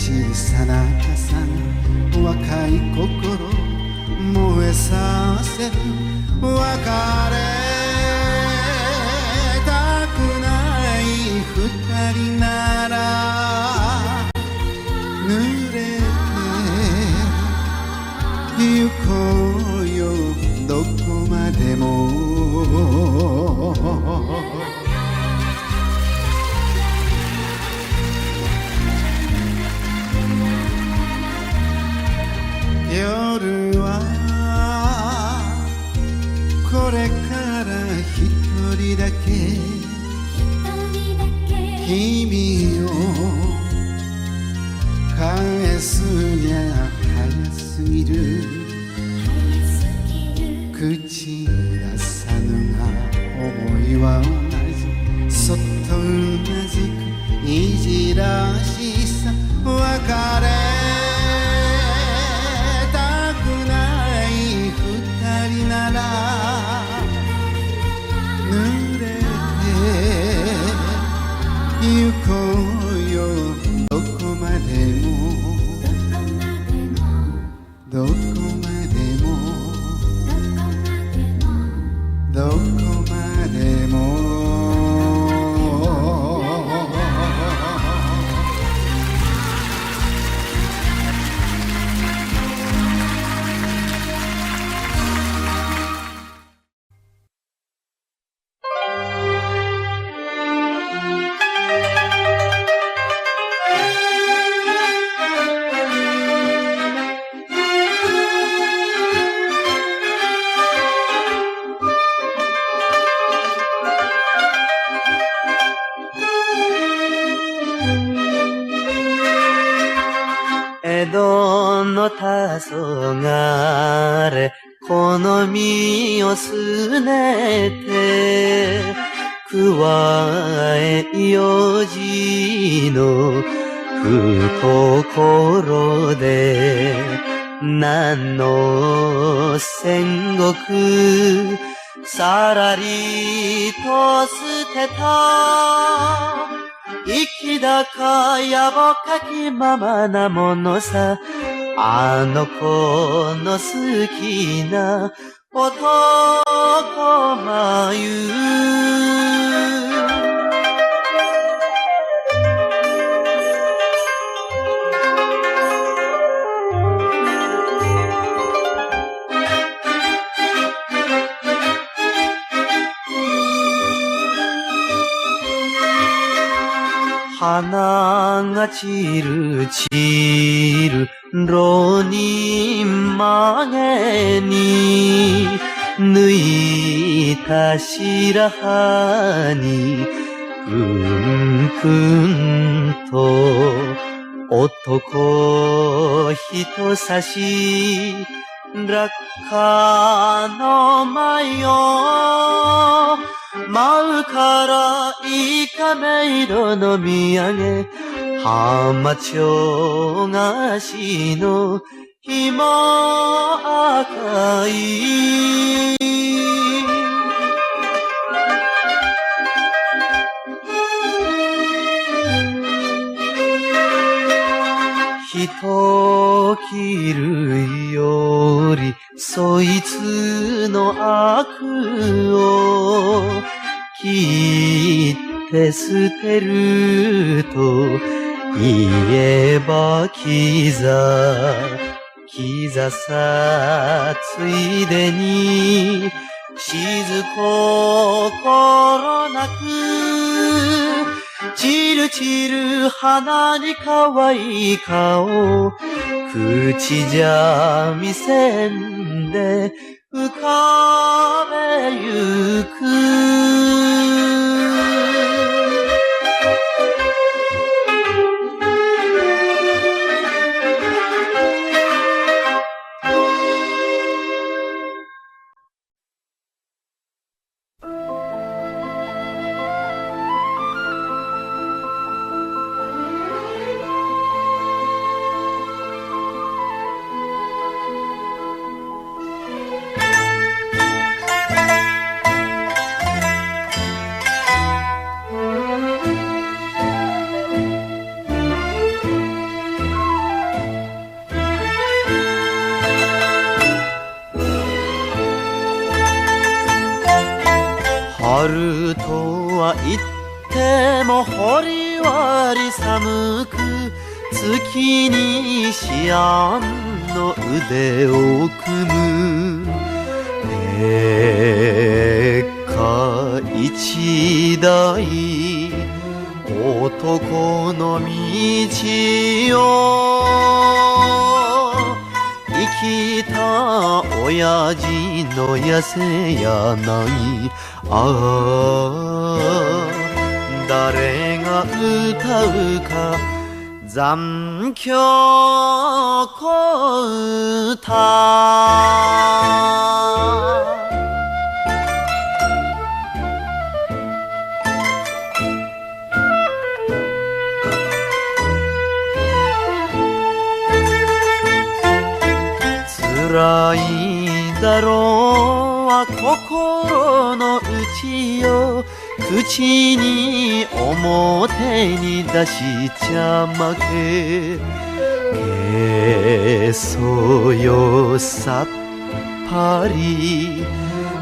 小さな傘が若い心燃えさせる。別れたくない二人なら濡れて行こうよどこまでも。夜はこれから一人だけ君を返すにゃ早すぎる。口出さぬが思いは同じ。そっとうなずくいじらしさ。別れたくない二人なら濡れて行こうよどこまでも。どこまでもどこまでも。江戸の黄昏好みをすねて加え四時の懐で何の戦国さらりと捨てた粋だかやぼかきままなものさ。あの子の好きな男眉。花が散る散る浪人曲げに抜いた白羽にくんくんと男人差し落下の舞よ舞うからいかめ色の見上げ浜町菓子の紐赤い人切るよりそいつの悪を切って捨てると言えばキザさついでに静心なく散る散る花に可愛い顔口じゃ見せんで浮かべゆく春とは言ってもほりわり寒く、月に思案の腕を組む。鉄火一台男の道を生きた親父の痩せやない。ああ、誰が歌うか残響小唄。辛いだろうは心の内よ、口に表に出しちゃ負け。けそよさっぱり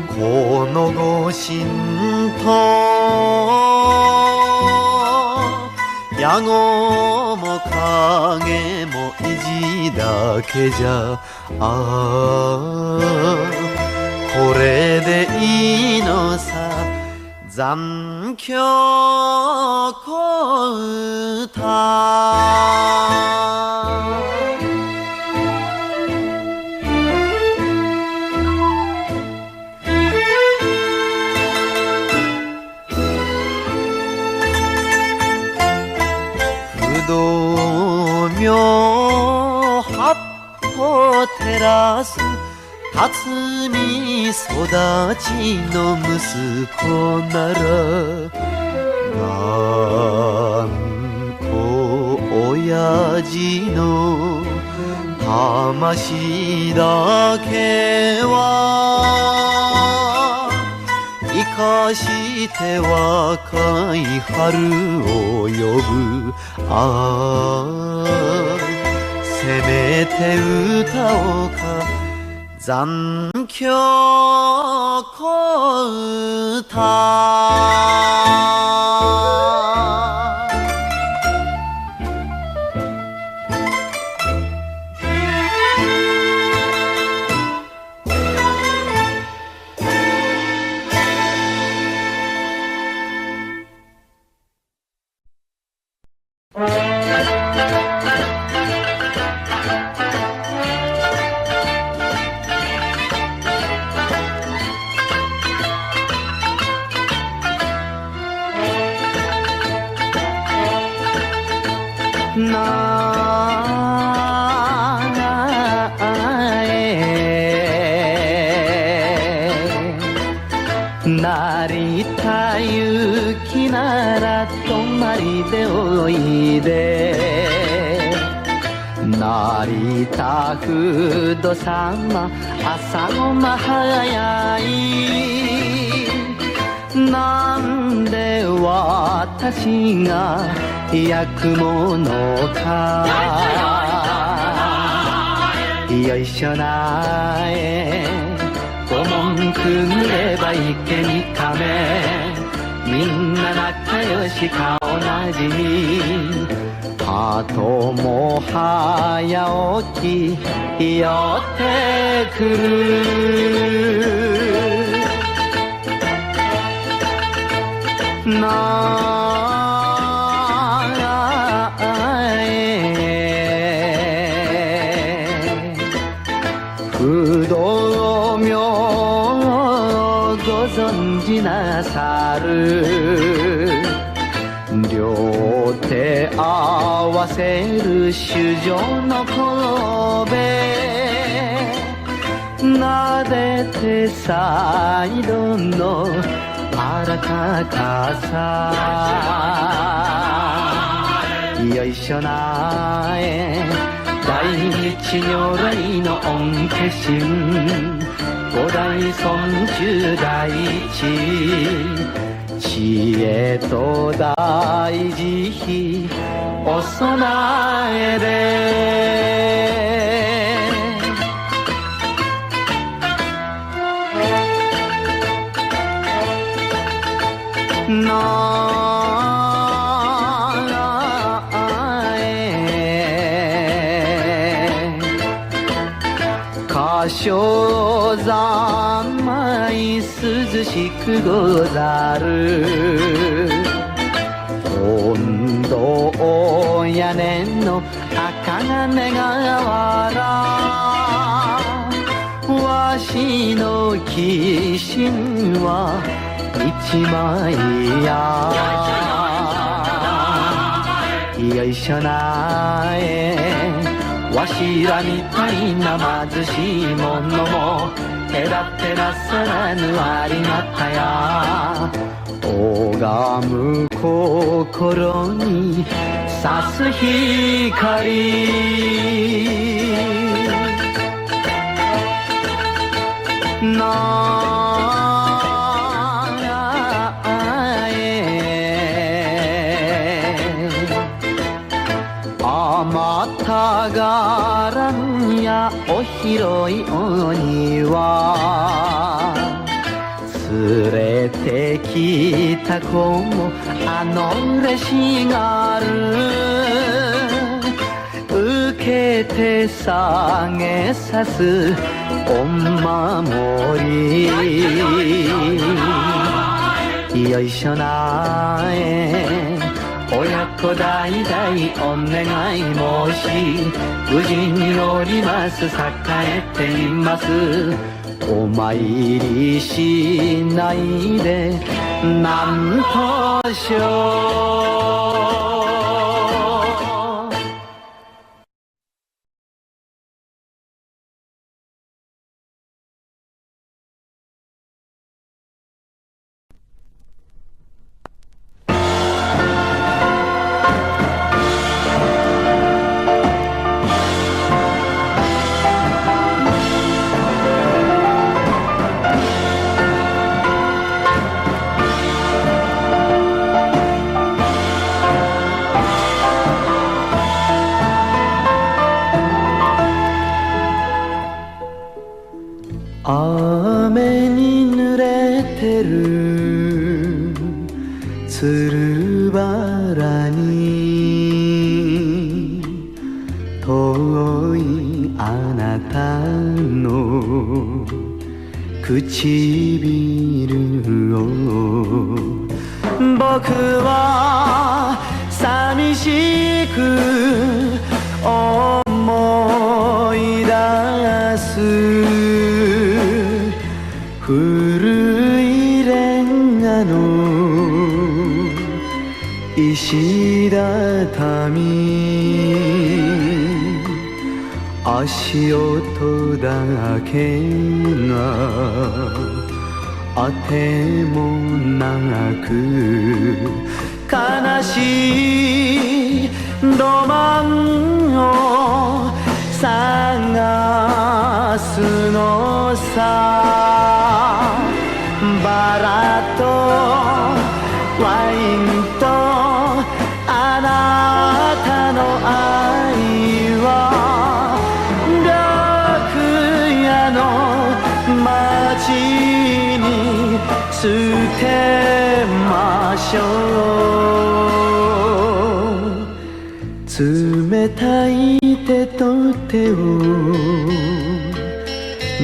このご神と、野号も影も意地だけじゃ、ああこれでいいのさ残響小唄。不動明八方照らす辰巳育ちの息子なら、頑固親父の魂だけは生かして若い春を呼ぶ。ああせめて歌おうか残響小唄。成田行きなら泊まりでおいで、成田不動様朝の間早い。なんで私が焼くものか、よいしょなえご文句塗れば池に亀、みんな仲良し顔なじみ、あとも早起き寄ってくる。な不動明ご存じなさる、両手合わせる主女の神戸、なでてサイドのあらかかさ、よいしょなえ大日如来の御化身、五代尊中大地、知恵と大慈悲お供えで。所三昧涼しくござる。本堂屋根の赤金がわら、わしの寄進は一枚や。よいしょなえ、わしらみたいな貧しい者もペラペラさらぬありがたや。拝む心にさす光またがらんやお広いお庭、連れてきた子も嬉しがる。受けて下げさすお守り。よいしょなえ、親子代々お願い申し、無事におります栄えています。お参りしないでなんとしょう。雨に濡れてるつるバラに、遠いあなたの唇を僕は寂しく思い出す。古いレンガの石畳、足音だけがあてもなく、悲しいロマンを探すのさ。バラとワインとあなたの愛は楽屋の街に捨てましょう。冷たい手と手を握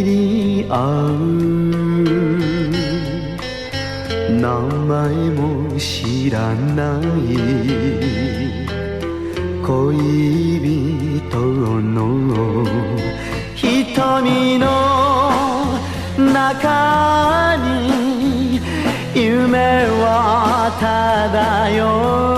り合う。名前も知らない恋人の瞳の中に夢は漂う。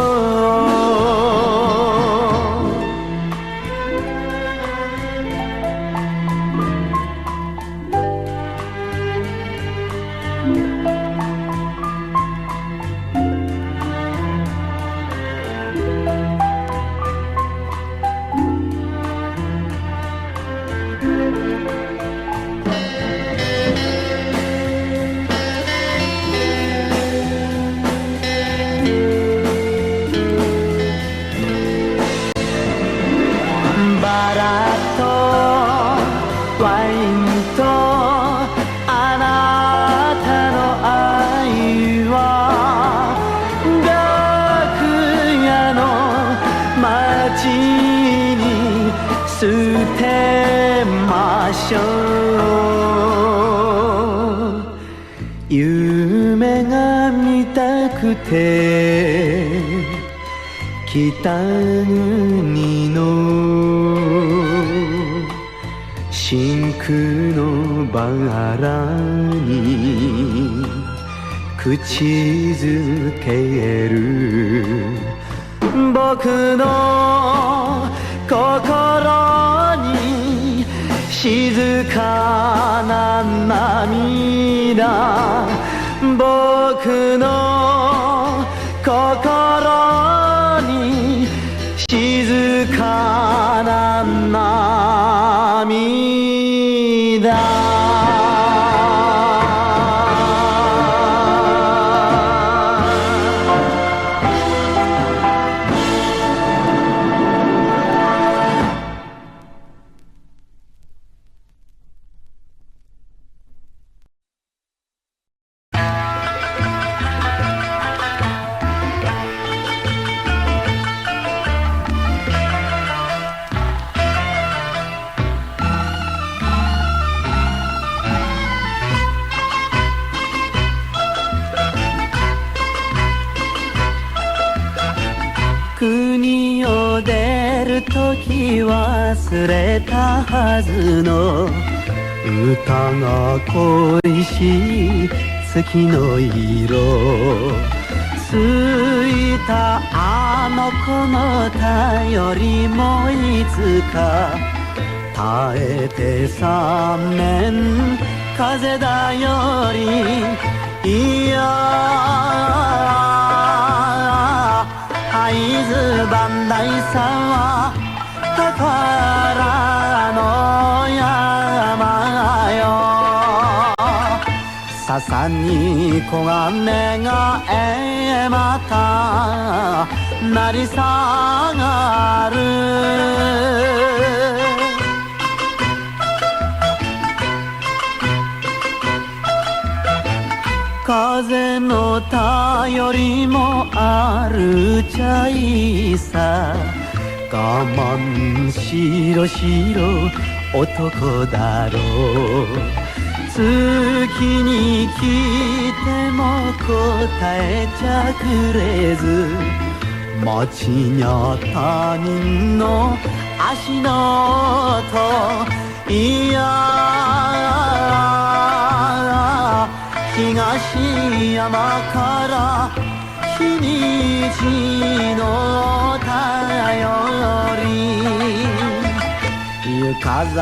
捨てましょう。夢が見たくて北国の真空のバラに口づける僕の心に静かな涙、僕の心に静かな涙。国を出るとき忘れたはずの歌が恋しい月の色、ついたあの子の頼りもいつか耐えて3年風だより、いや会津磐梯山は宝の山よ。笹に黄金がまた成り下がる。風の頼りもあるちゃいさ、我慢しろしろ男だろう。月に来ても答えちゃくれず、街にゃ他人の足の音、いや東山から日にちの便り、ゆかざ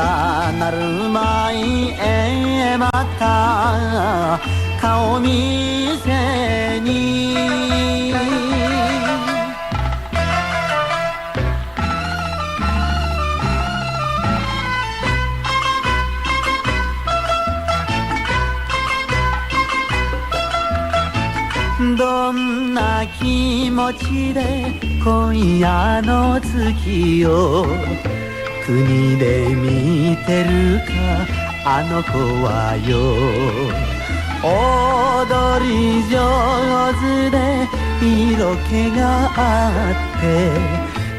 なる舞へまた顔見せに。どんな気持ちで今夜の月を国で見てるかあの子はよ。踊り上手で色気があって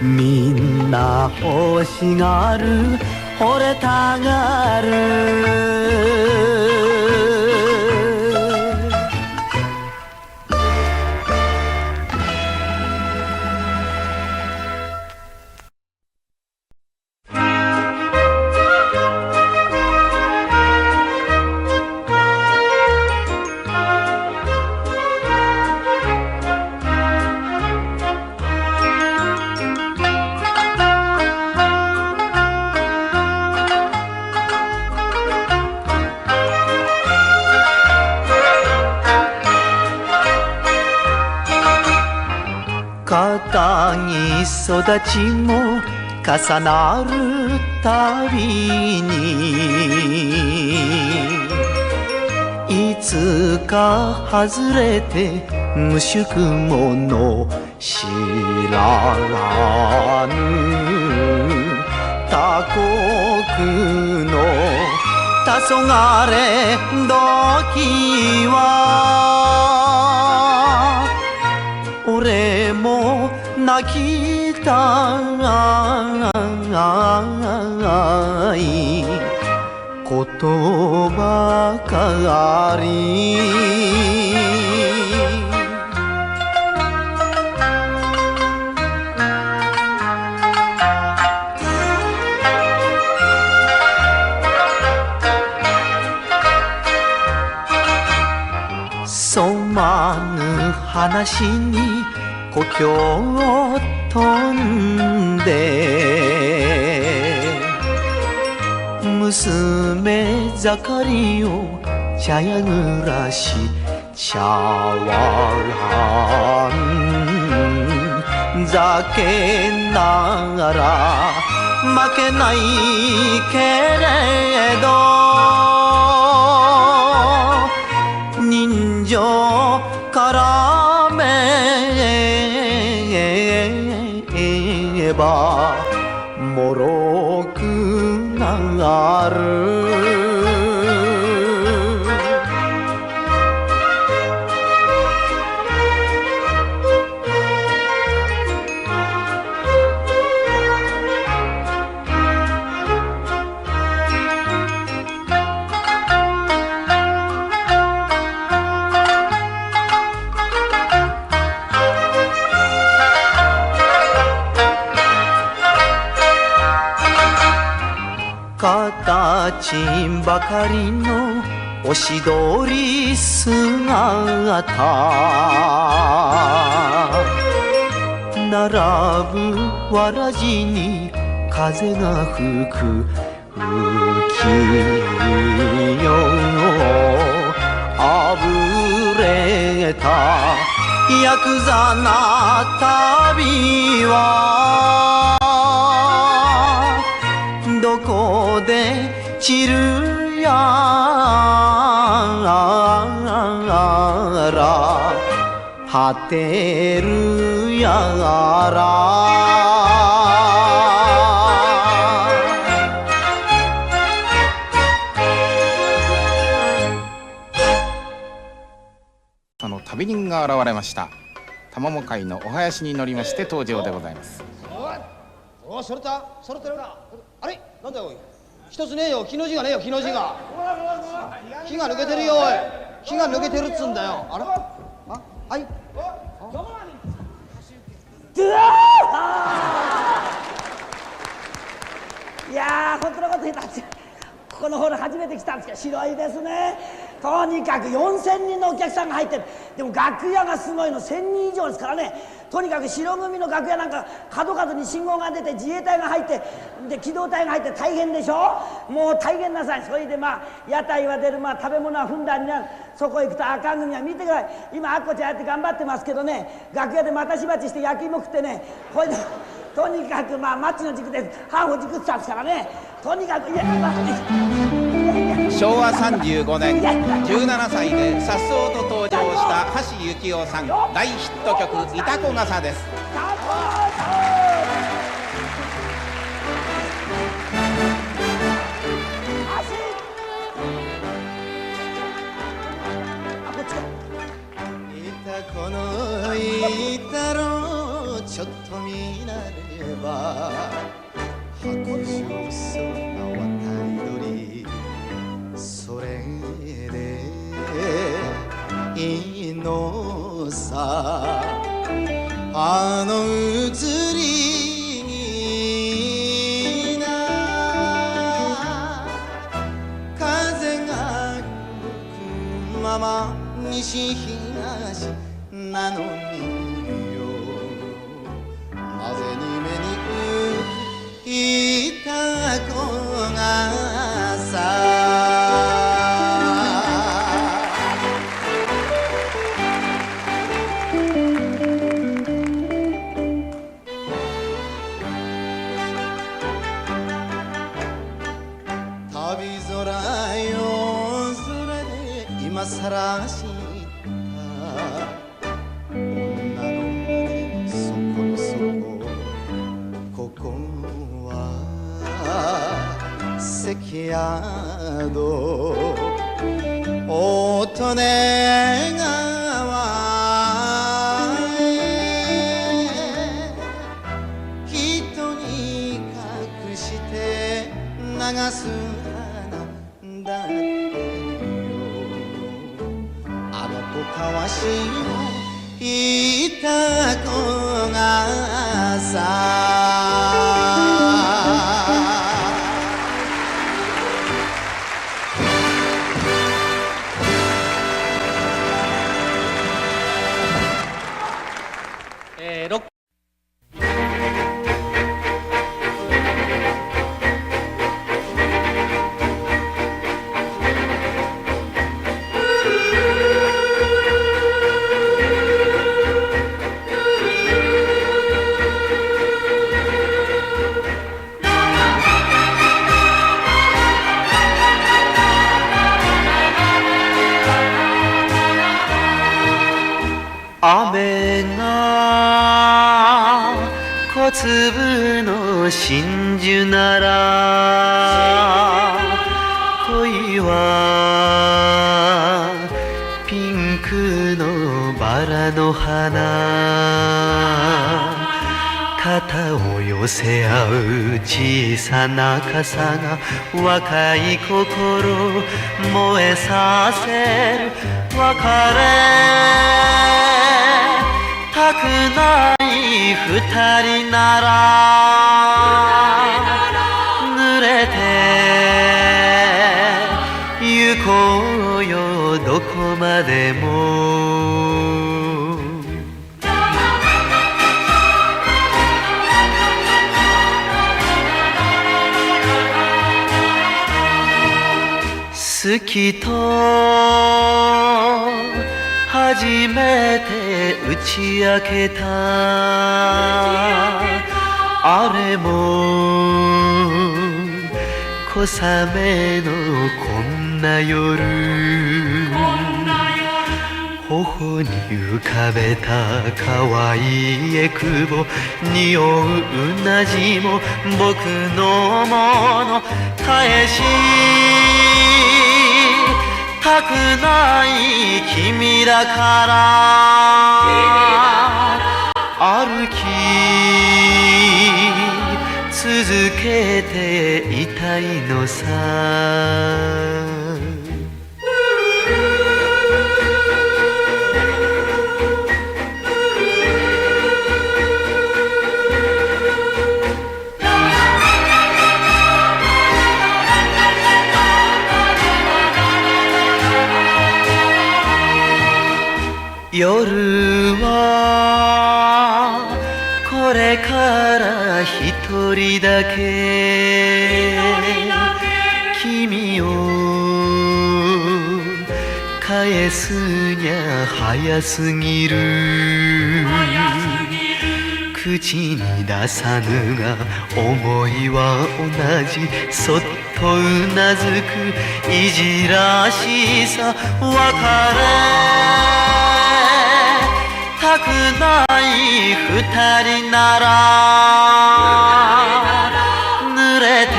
みんな欲しがる惚れたがる。片木育ちも重なるたびに、いつか外れて無宿者知らぬ他国の黄昏時は俺も泣きたいことばかり染まぬ話に故郷を飛んで娘盛りを茶屋暮らし茶碗酒ながら負けないけれど人情からめばもろくなる形ばかりのおしどり姿並ぶわらじに風が吹く浮世あぶれたヤクザな旅はどこで散るやら果てるやら旅人が現れました。玉も会のお囃子に乗りまして登場でございます。おい、それたそれてるか。あれなんだよおい、一つねえよ、木の字がねえよ、木の字が木が抜けてるよ、おい、木が抜けてるっつんだよ。あらあ、はい、いやー、本当のこと言ったんですよ。ここのホール初めて来たんですけど広いですね。とにかく4000人のお客さんが入ってる。でも楽屋がすごいの、1000人以上ですからね。とにかく白組の楽屋なんか角々に信号が出て自衛隊が入ってで機動隊が入って大変でしょ。もう大変なさい。それで屋台は出る、食べ物はふんだんになる。そこへ行くと赤組は見てください。今あっこちゃんやって頑張ってますけどね、楽屋でまたしばちして焼き芋食ってね、これでとにかくマッチの軸でハーフを軸ってたんですからね。とにかく昭和35年17歳で颯爽と登場した橋幸夫さん、大ヒット曲「いたこ傘」です。いたこのいたろちょっと見られば白状そうな渡り鳥、それでいいのさ。あの移り気な風が吹くまま西東なのによ、なぜに目に浮いた子がさ。旅空よ空で今さらした女の胸そこのそこ、ここは関宿音音川へ一人隠探す花だってよあの子かわしいいた子がさロック雨が小粒の真珠なら恋はピンクのバラの花肩を寄せ合う小さな傘が若い心燃えさせる別れたくない二人なら濡れて行こうよどこまでも好きと初めて打ち明けたあれも小雨のこんな夜頬に浮かべた可愛いえくぼ匂ううなじも僕のもの返したくない君だから歩き続けていたいのさ夜はこれから一人だけ君を返すにゃ早すぎる口に出さぬが思いは同じそっとうなずくいじらしさ別れたくない二人なら濡れて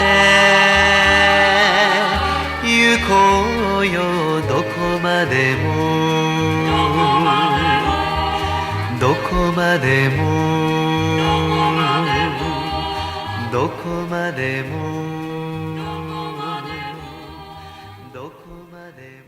行こうよどこまでもどこまでもどこまでもどこまでも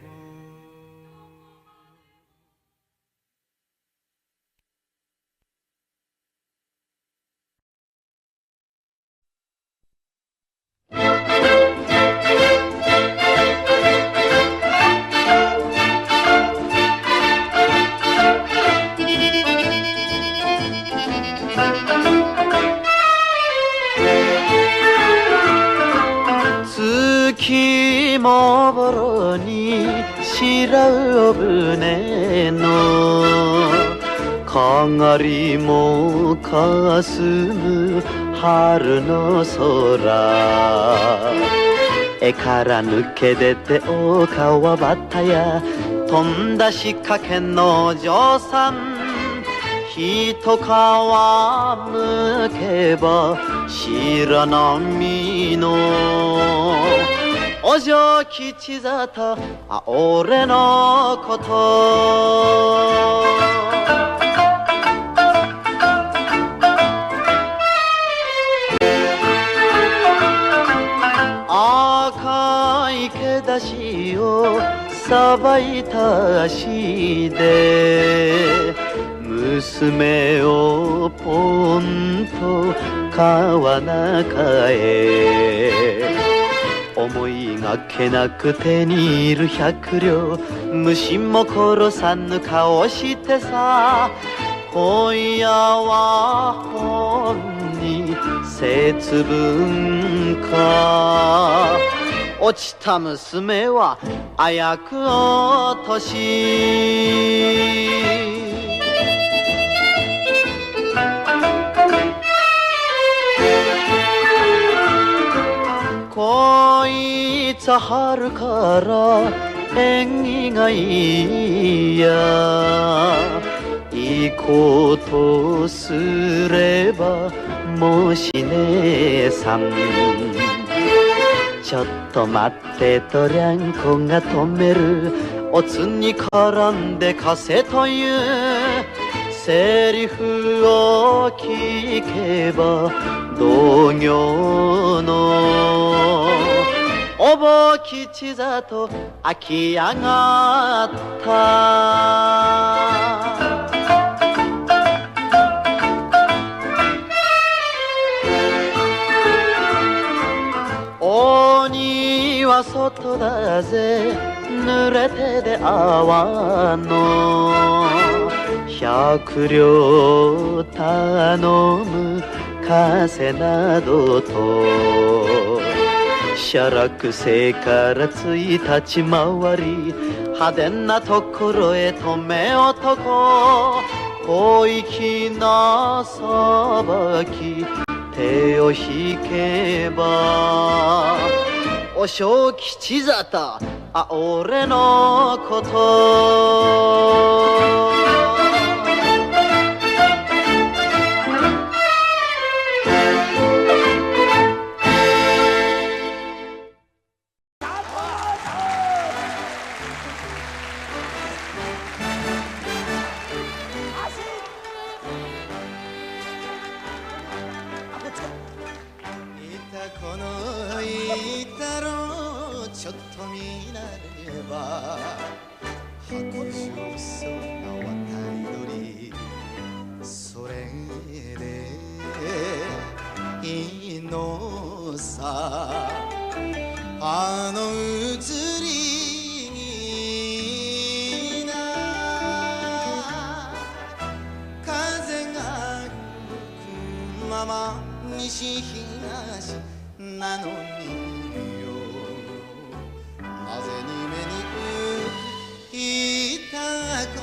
月もぼろに白船のかがりもかすむ春の空絵から抜け出て大川端や飛んだ仕掛けの嬢さん一皮むけば白波のお嬢吉里あ俺のことあ私をさばいた足で娘をポンと川中へ思いがけなく手にいる100両虫も殺さぬ顔してさ今夜は本に節分か落ちた娘はあやく落としこいつは春から縁起がいいやいいことすればもし姉さんちょっと待ってとりゃんこが止めるおつに絡んで貸せというセリフを聞けば同業のお坊吉里飽きやがった鬼は外だぜ濡れてで泡の100両頼む風などと写楽星から1日回り派手なところへ止め男小粋な裁き手を引けばお正吉里あ俺のことこのいたろちょっと見なれば白状そうな渡り鳥それでいいのさあの移りな風が吹くまま西東なのによなぜに目に浮いた子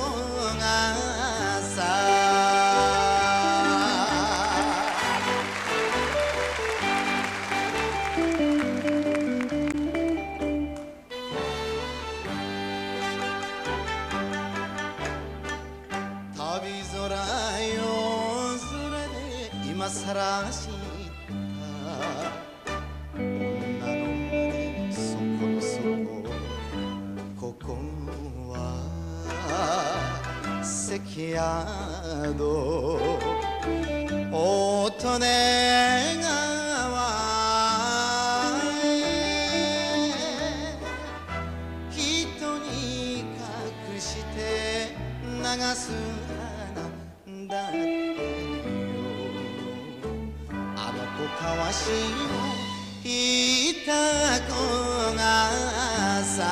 がさ旅空よそれで今さら知女の胸そこのそこここは関宿大利根川へ人に隠して流す花だってよあの子かわしいいた子がさ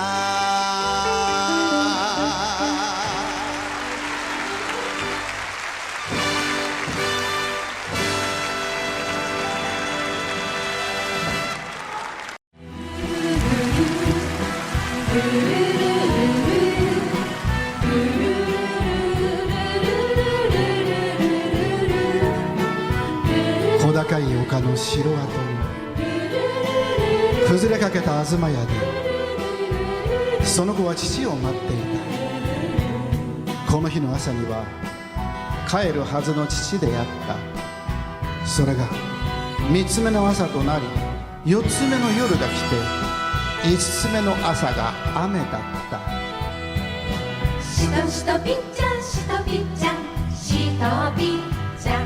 小高い丘の城跡の崩れかけた東屋でその子は父を待っていた。この日の朝には帰るはずの父であった。それが3つ目の朝となり4つ目の夜が来て5つ目の朝が雨だった。しとしとぴっちゃんしとぴっちゃんしとぴっちゃん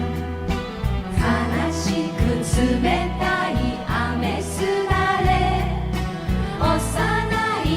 悲しく冷たい雨すだれ幼い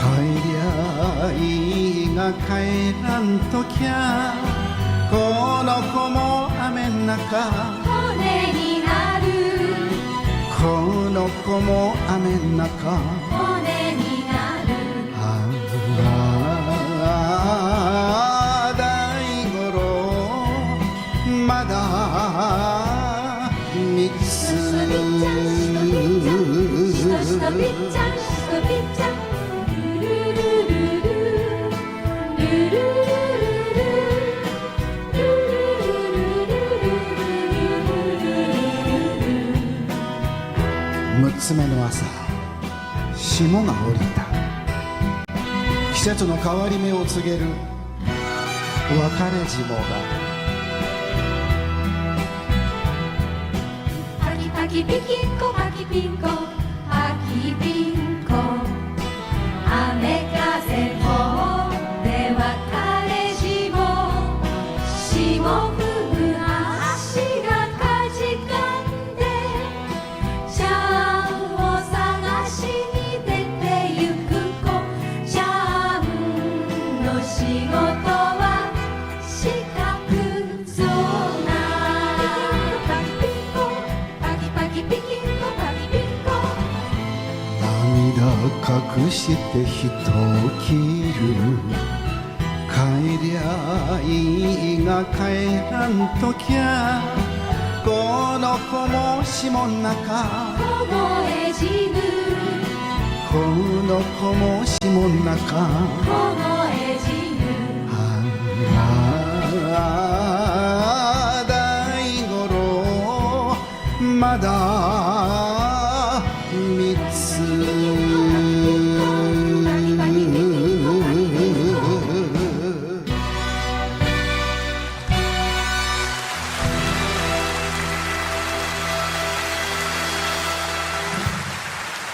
帰りゃいいが帰らんときゃこの子も雨ん中骨になるこの子も雨ん中骨になるああ大五郎まだ三つしとしとぴっちゃんしとぴっちゃんルルルルルルルルルル6つ目の朝霜が降りた季節の変わり目を告げる別れ霜がパキパキピキンコパキピンコパキピンコ雨風もで別れ霜霜降る足がかじかんでシャンを探しに出てゆく子シャンの仕事は四角そうなパキピンコパキパキピキンコパキピンコ涙隠して人を切る帰りゃいいが帰らんときゃこの子も霜ん中凍え死ぬこの子も霜ん中凍え死ぬああ大五郎まだ三つ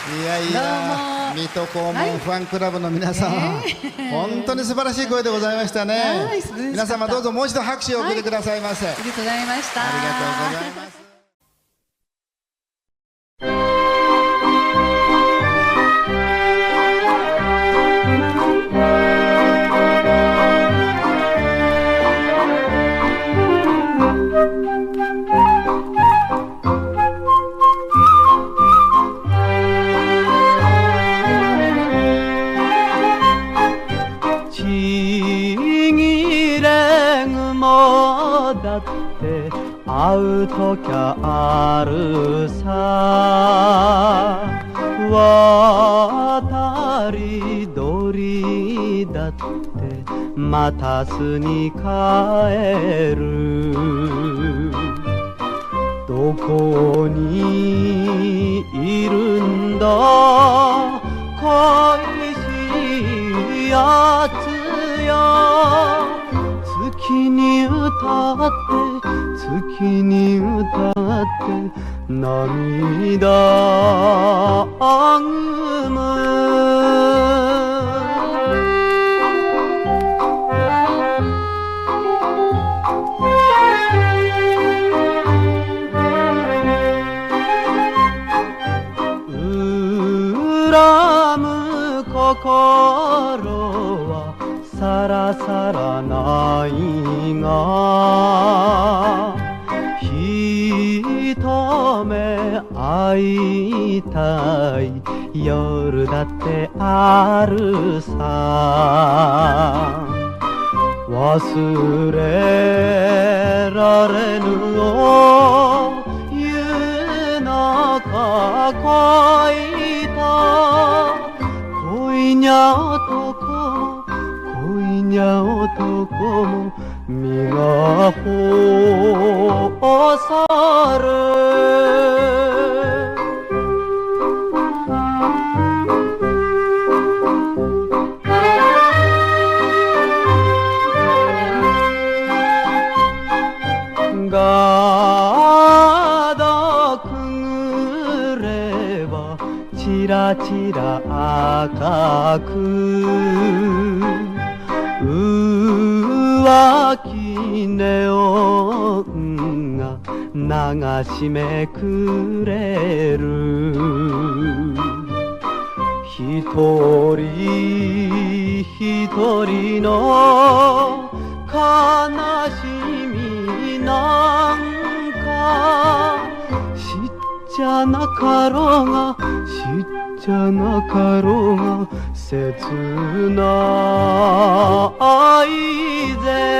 いやいや水戸黄門ファンクラブの皆様、本当に素晴らしい声でございましたね。はい素晴らしかった。皆様どうぞもう一度拍手を送ってくださいませ。ありがとうございました。ありがとうございます。ちぎれ雲だって会うときゃあるさ渡り鳥だってまた巣に帰るどこにいるんだ恋しいやつよ月に歌って月に歌って涙あぐむ恨む心はさらさらないが一目会いたい夜だってあるさ忘れられぬを湯の恋と恋にゃ男も恋にゃ男も身が干さるガードくぐればチラチラ赤く浮気ネオンが流しめくれる一人一人の悲しみなんか知っちゃなかろうが知っちゃなかろうが切な愛ぜ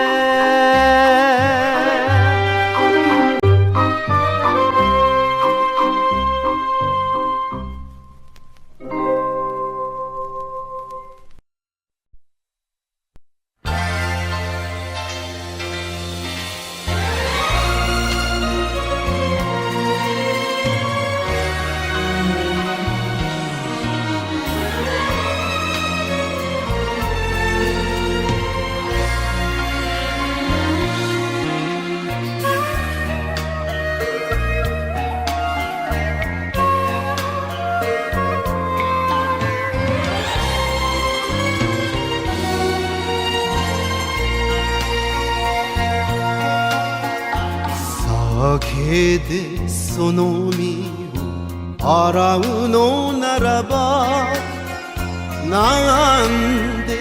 酒でその身を洗うのならばなんで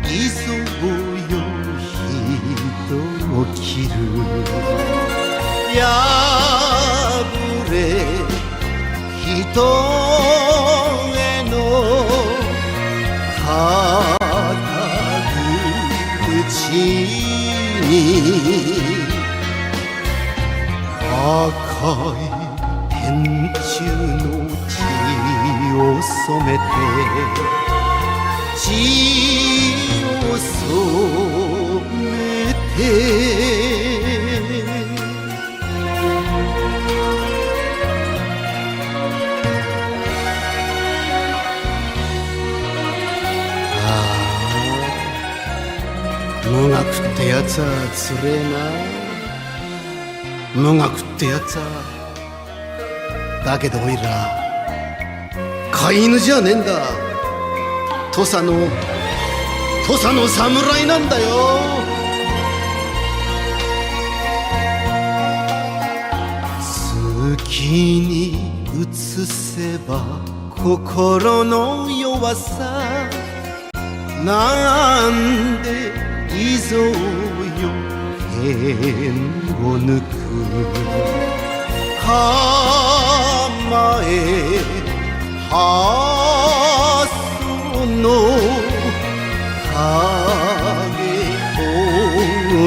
急ぐよ人を切る破れ人への肩口に赤い天柱の血を染めて血を染めて無学ってやつはつれえな無学ってやつはだけどおいら飼い犬じゃねえんだ土佐の侍なんだよ月に映せば心の弱さなんでいぞよ剣を抜く構えはその影を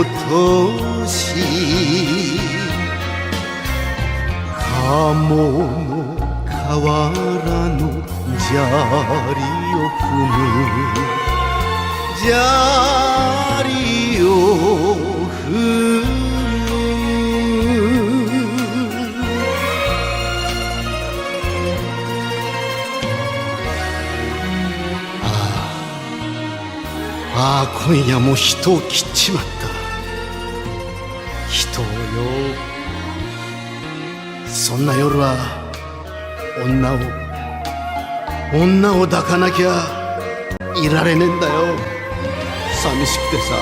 落とし鴨の河原の砂利を踏む砂利を踏むああ今夜も人を切っちまった人をよそんな夜は女を抱かなきゃいられねえんだよ寂しくてさ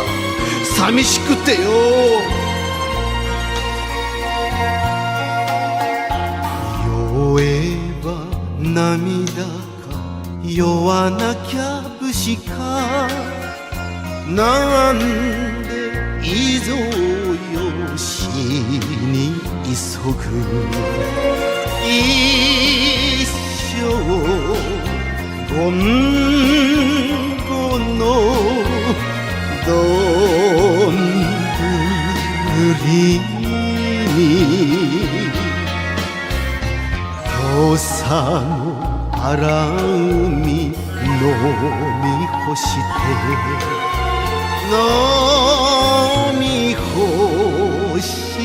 寂しくてよ酔えば涙か酔わなきゃ節かなんでいぞよ死に急ぐ一生ぼんごのどんぶりに土佐の荒海飲み干して飲み干して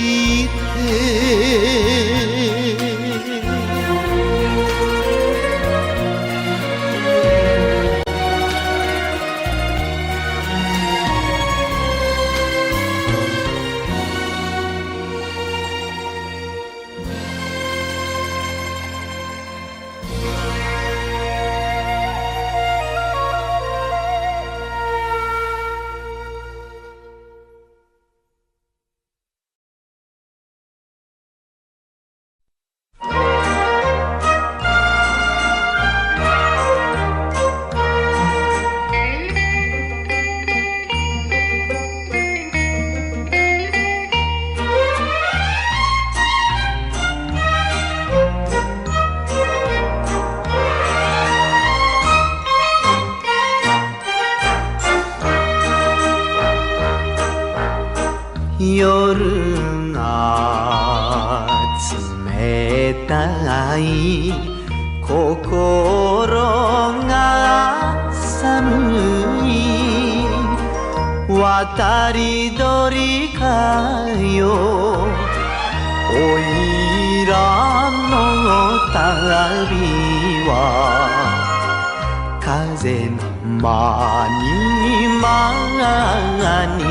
夜が冷たい心が寒い渡り鳥かよおいらの旅は風の間に間に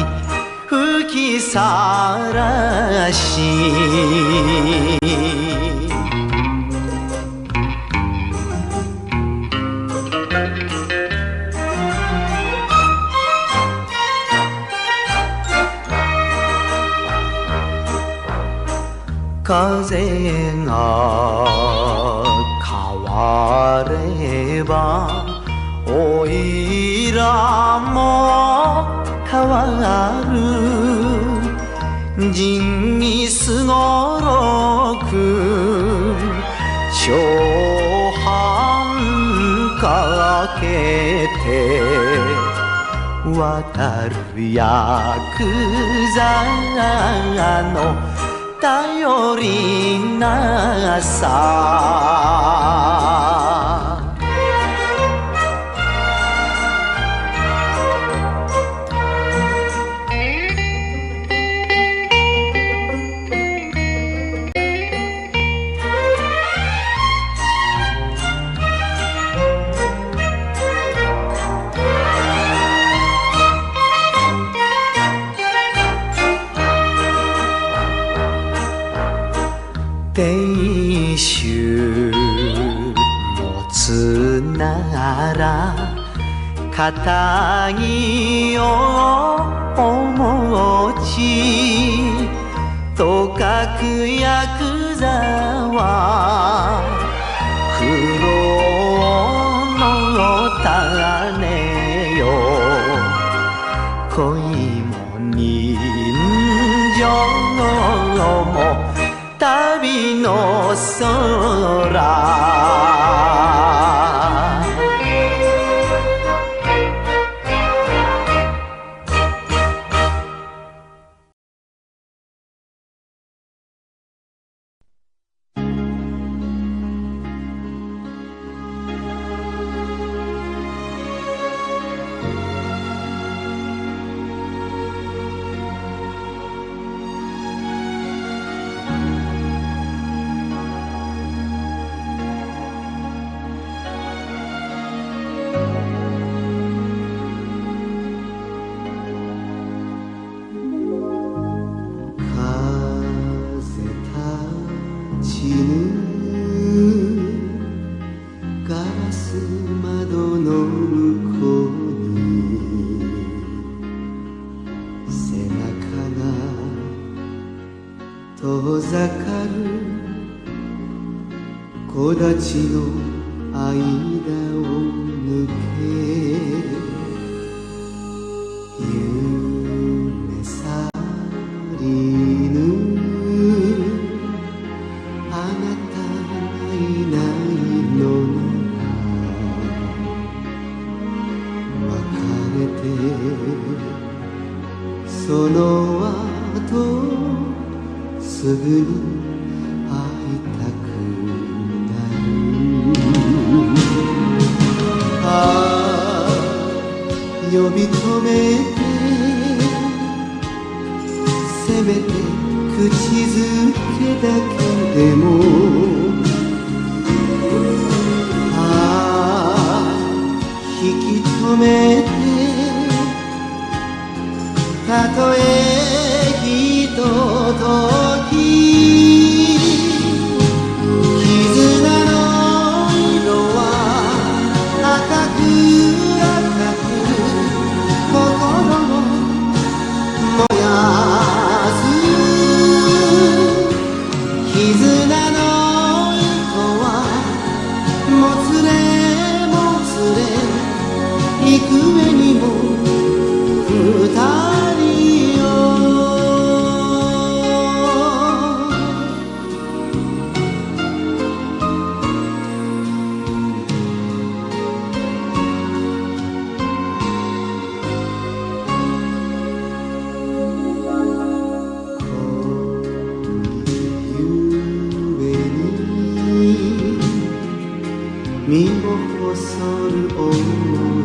吹きさらし風が変わればおいらも変わる仁義すごろく長半かけて渡るヤクザの頼りなさ亭主持つなら堅気をお持ちとかくヤクザは苦労の種よ恋も人情も旅の空遠ざかる木立の間を抜け夢去りぬあなたがいないのなら別れてその後すぐに会いたくなるああ呼び止めてせめて口づけだけでもああ引き止めてたとえひととき絆の色は赤く赤く心を燃やす絆の糸はもつれもつれ幾重にも二人よ恐る思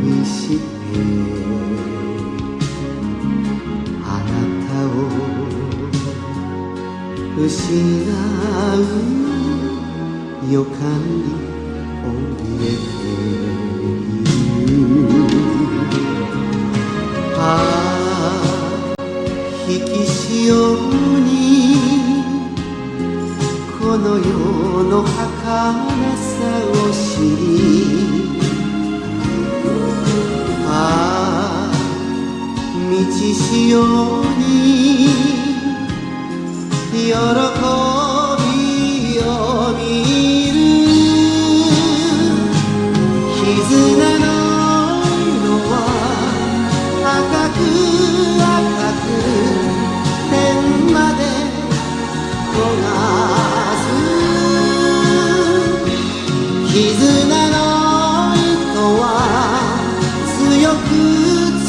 いしてあなたを失う予感に怯えている。ああ引き潮にこの世の儚さを知り、ああ道潮に喜びを見る。絆の色は赤く赤く天まで焦がす。絆の糸は強く強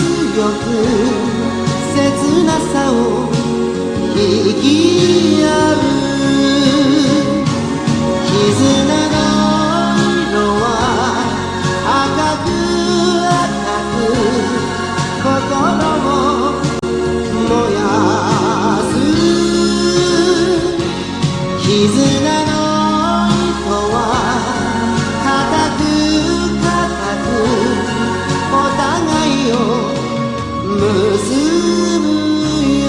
く切なさを引き合う。絆の色は赤く赤く心を燃やす。絆の糸は固く固くお互いを結ぶよ。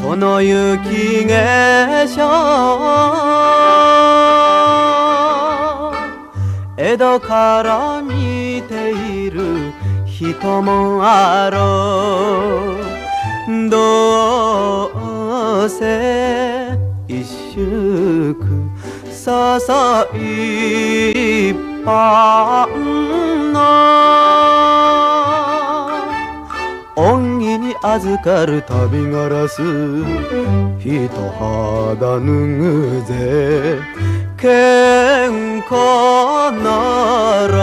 この雪化粧、江戸から見ている人もあろう。どうせ一宿ささ一般の恩義に預かる旅ガラス、一肌脱ぐぜ健康なら。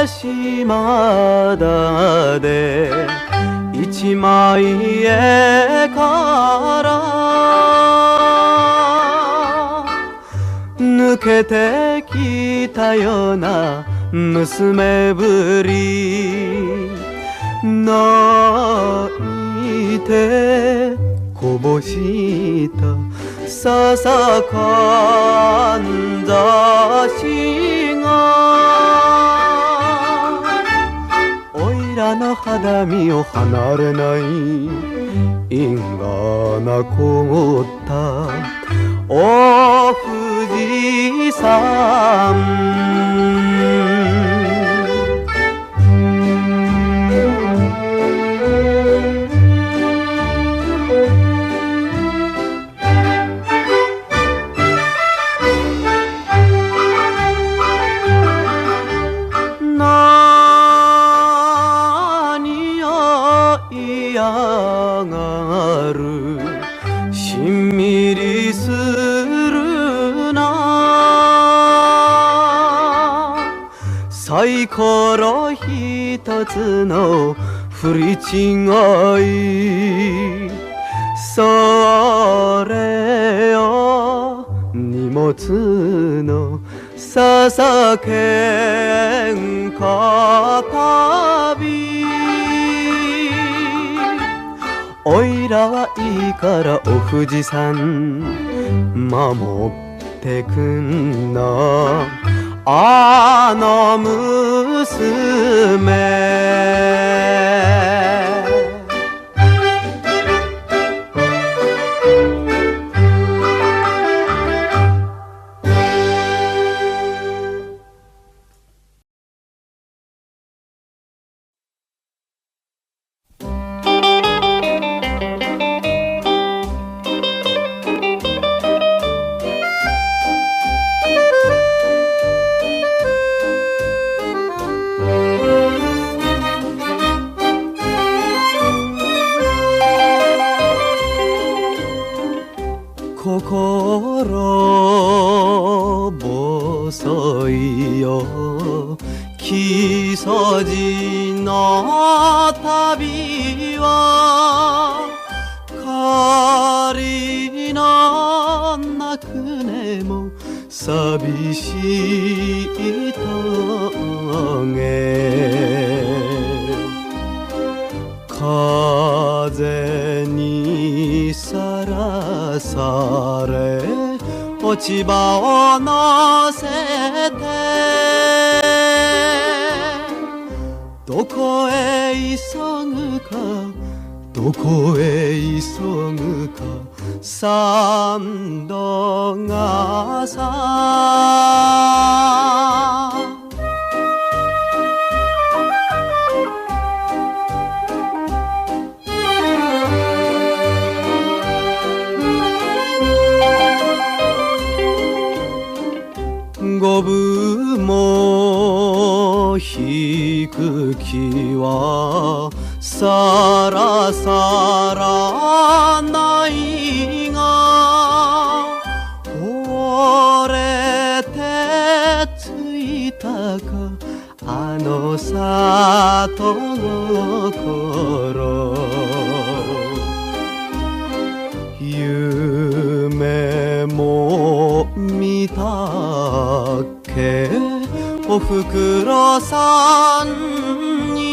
島田で一枚絵から抜けてきたような娘ぶり、泣いてこぼしたささかんざしがの肌身を離れない因果な凍ったお富士山。しんみりするなサイコロ一つの振り違い、それを荷物のささけんか旅、おいらはいいからお富士山守ってくんな、あの娘。心細いよ木曽路の旅は、仮のなくねも寂しい棘、風にさらされ落ち葉を乗せて、どこへ急ぐかどこへ急ぐか三度がさ、五分も引く木はさらさらないが、折れてついたかあの里の頃、夢も見たっけおふくろさんに、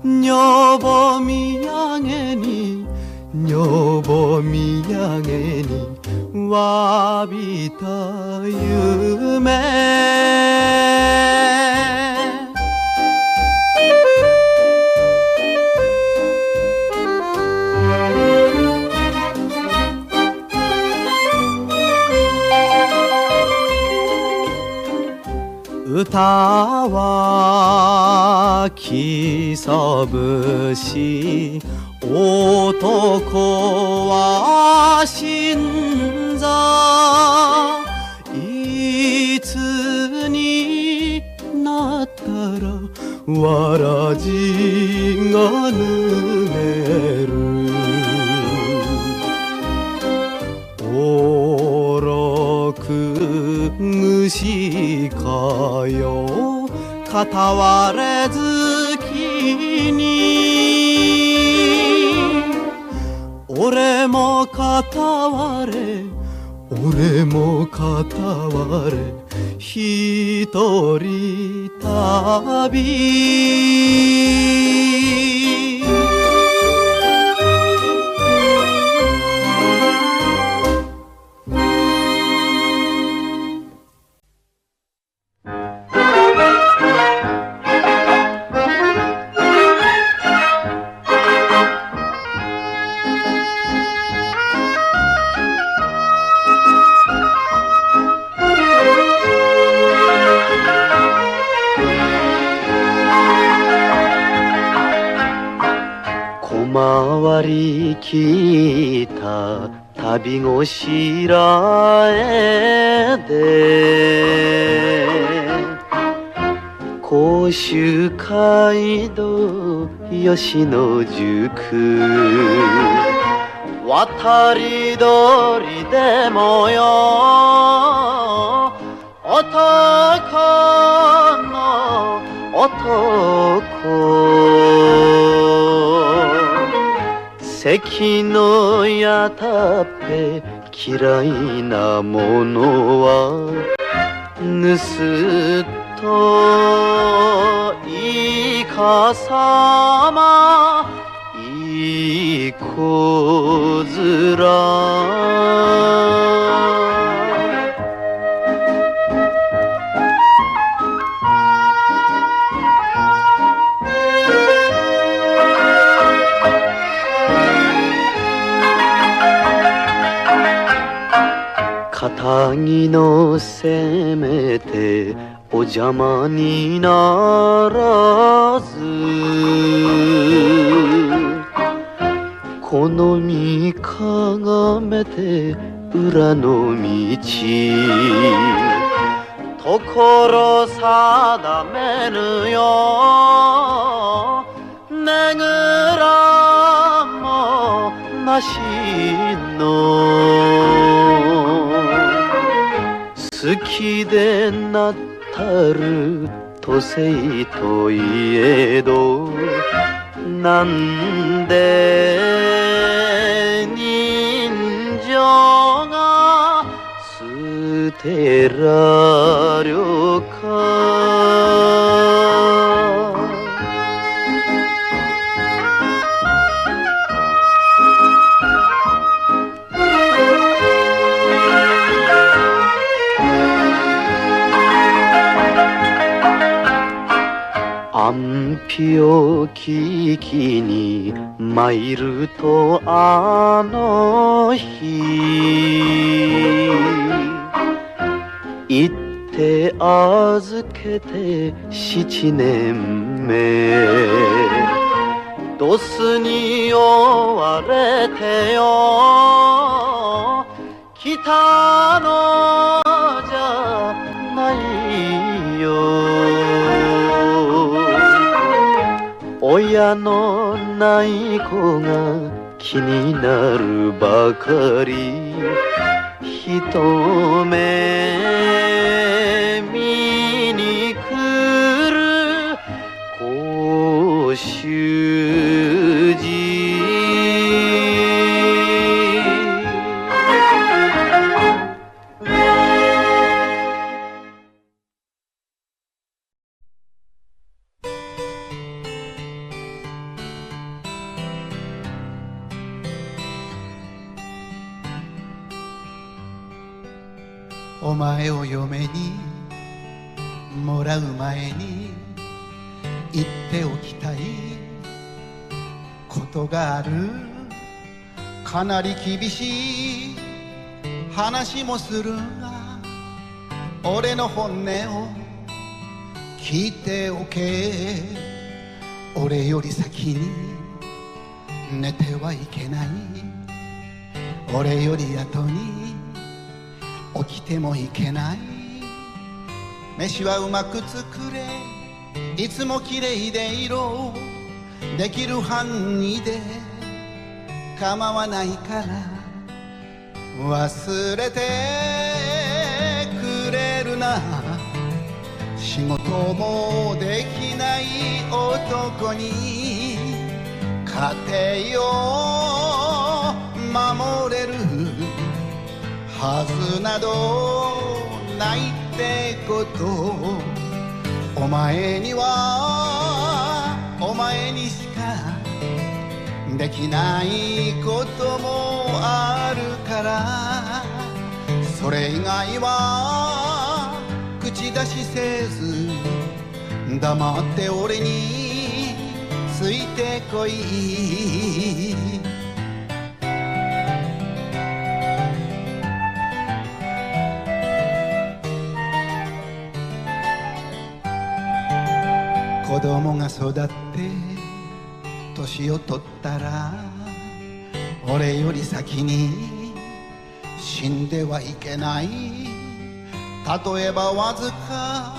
女房土産に女房土産にわびた夢。歌は木曽節、男は死んだ、いつになったらわらじが脱げる、おろく虫かよ片割れ月に、俺も片割れ俺も片割れ一人旅。回りきった旅ごしらえで、甲州街道吉野宿渡り鳥でもよ男の男関のやたっぺ嫌いなものは盗といかさまいこずら肩着のせめてお邪魔にならずこの身かがめて裏の道所定めぬよねぐらもなしの好きでなったるとせいといえどなんで人情が捨てらりょか安否を聞きに参るとあの日行って預けて7年目ドスに追われてよ来たのじゃないよ親のない子が気になるばかり一目見に来る甲州路お前を嫁にもらう前に言っておきたいことがあるかなり厳しい話もするが俺の本音を聞いておけ俺より先に寝てはいけない俺より後に起きてもいけない飯はうまく作れいつもきれいでいろできる範囲で構わないから忘れてくれるな仕事もできない男に家庭を守れるはずなどないってことお前にはお前にしかできないこともあるからそれ以外は口出しせず黙って俺についてこい子供が育って年を取ったら俺より先に死んではいけない例えばわずか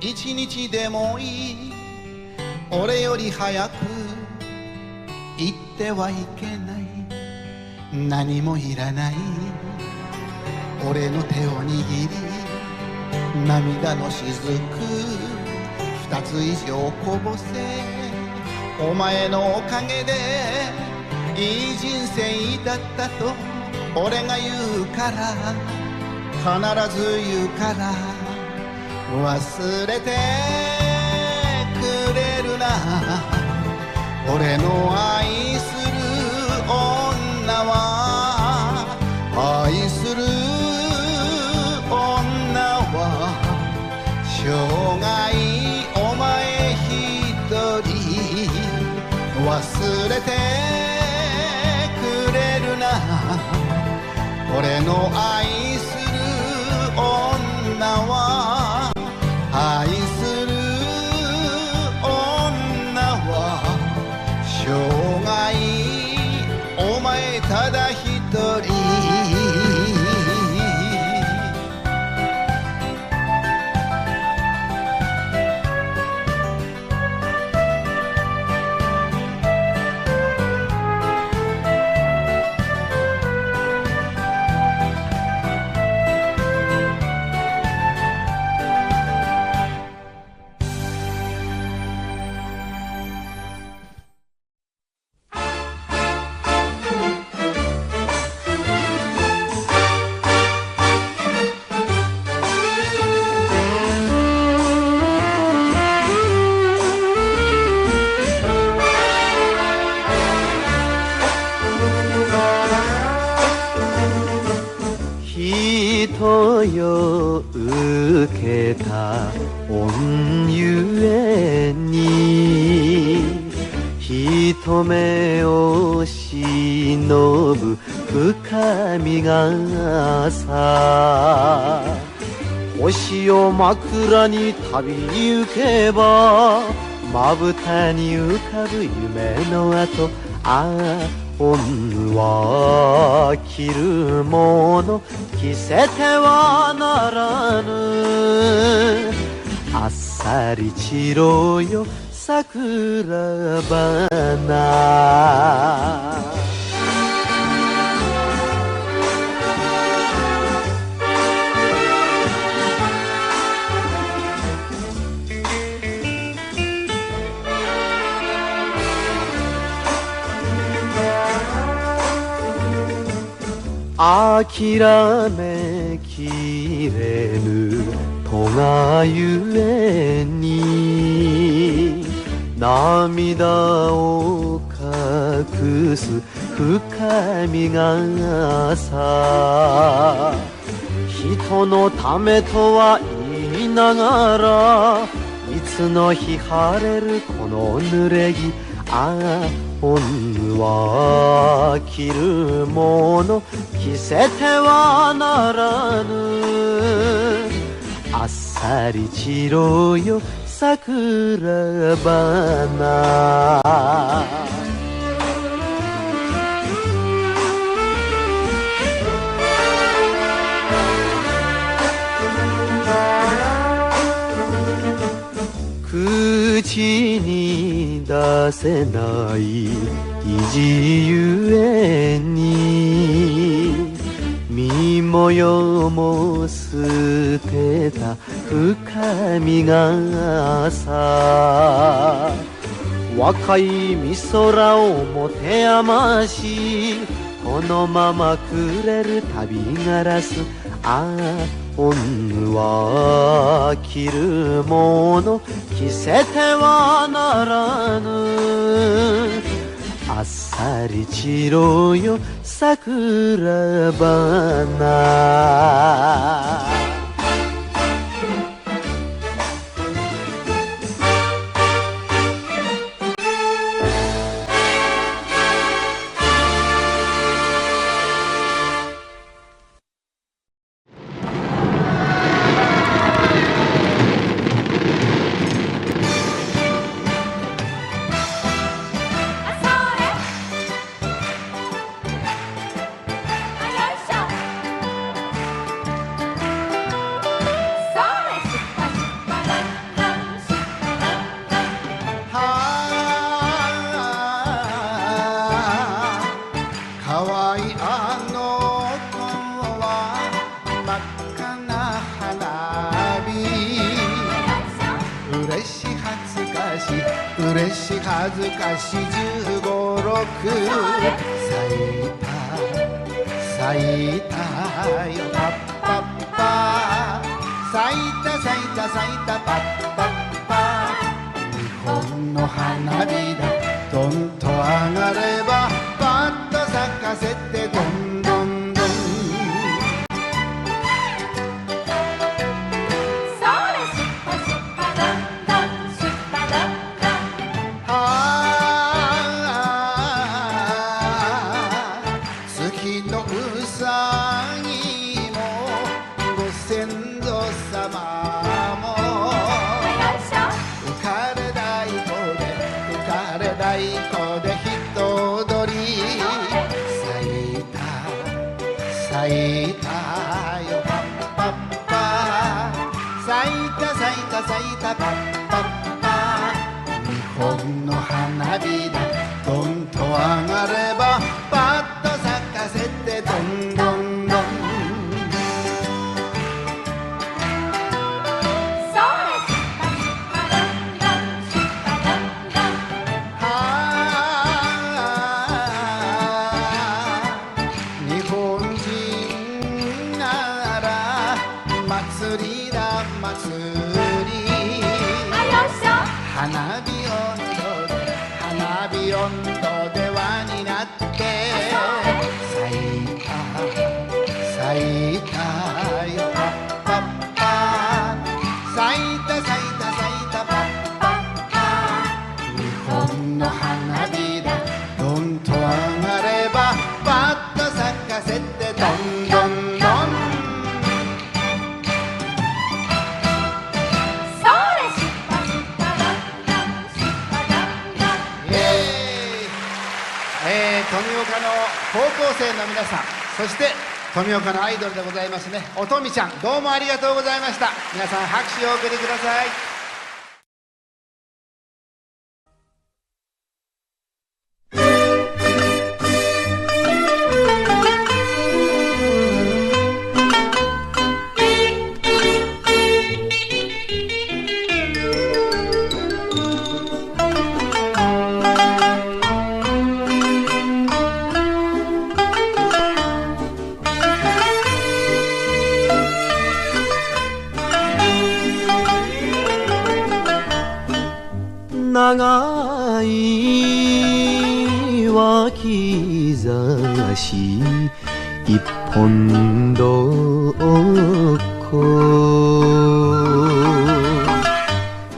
一日でもいい俺より早く行ってはいけない何もいらない俺の手を握り涙の雫二つ以上こぼせお前のおかげでいい人生だったと俺が言うから必ず言うから忘れてくれるな俺の愛する女は愛する女は生涯お前一人忘れてくれるな俺の愛する女は愛する女は生涯お前ただ一人人よ受けた恩ゆえに人目を忍ぶ深みがさ星を枕に旅に行けばまぶたに浮かぶ夢の跡ああ恩は着るもの着せてはならぬあっさり散ろうよ桜花諦めきれぬ戸がゆえに涙を隠す深みがさ人のためとは言いながらいつの日晴れるこの濡れ着ああ恩は着るもの着せてはならぬあっさり散ろうよ桜花口に出せない意地ゆえに身模様も捨てた深みがさ若い美空を持て余しこのままくれる旅ガラスああ恩は着るもの着せてはならぬあっさり散ろうよ桜花「嬉しい恥ずかしい15、6咲いたよパッパッパ咲いたパッパッパ日本の花火だどんと上がればパッと咲かせてどんどんどん月のうさぎもご先祖様も浮かれ太鼓で人踊り咲いたよパッパッパ咲いたパッパッパ日本の花火だどんと上がればパッと咲かせてどんどんどん日本人なら祭りだ祭り花火温度で輪になって咲いたよパッパッパ咲いたパッパッパ日本の花火だどんと上がればパッと咲かせてどんどんどん富岡の高校生の皆さんそして富岡のアイドルでございますねおとみちゃんどうもありがとうございました皆さん拍手をお送りください長い脇差し一本どこ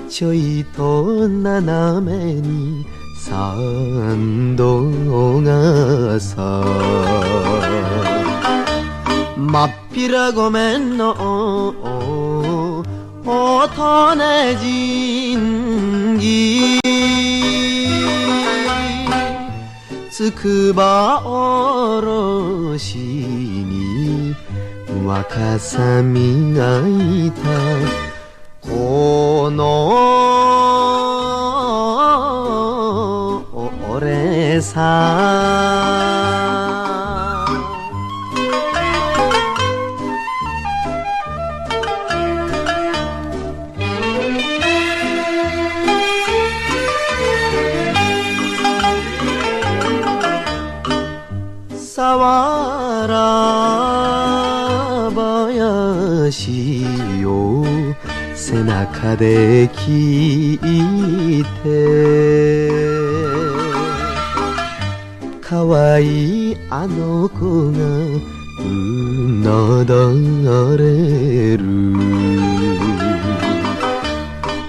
ちょいと斜めに参道がさまっぴらごめんの乙女神器つくばおろしに若さみがいたこの俺ささわら林を背中で聞いてかわいいあの子がうなだれる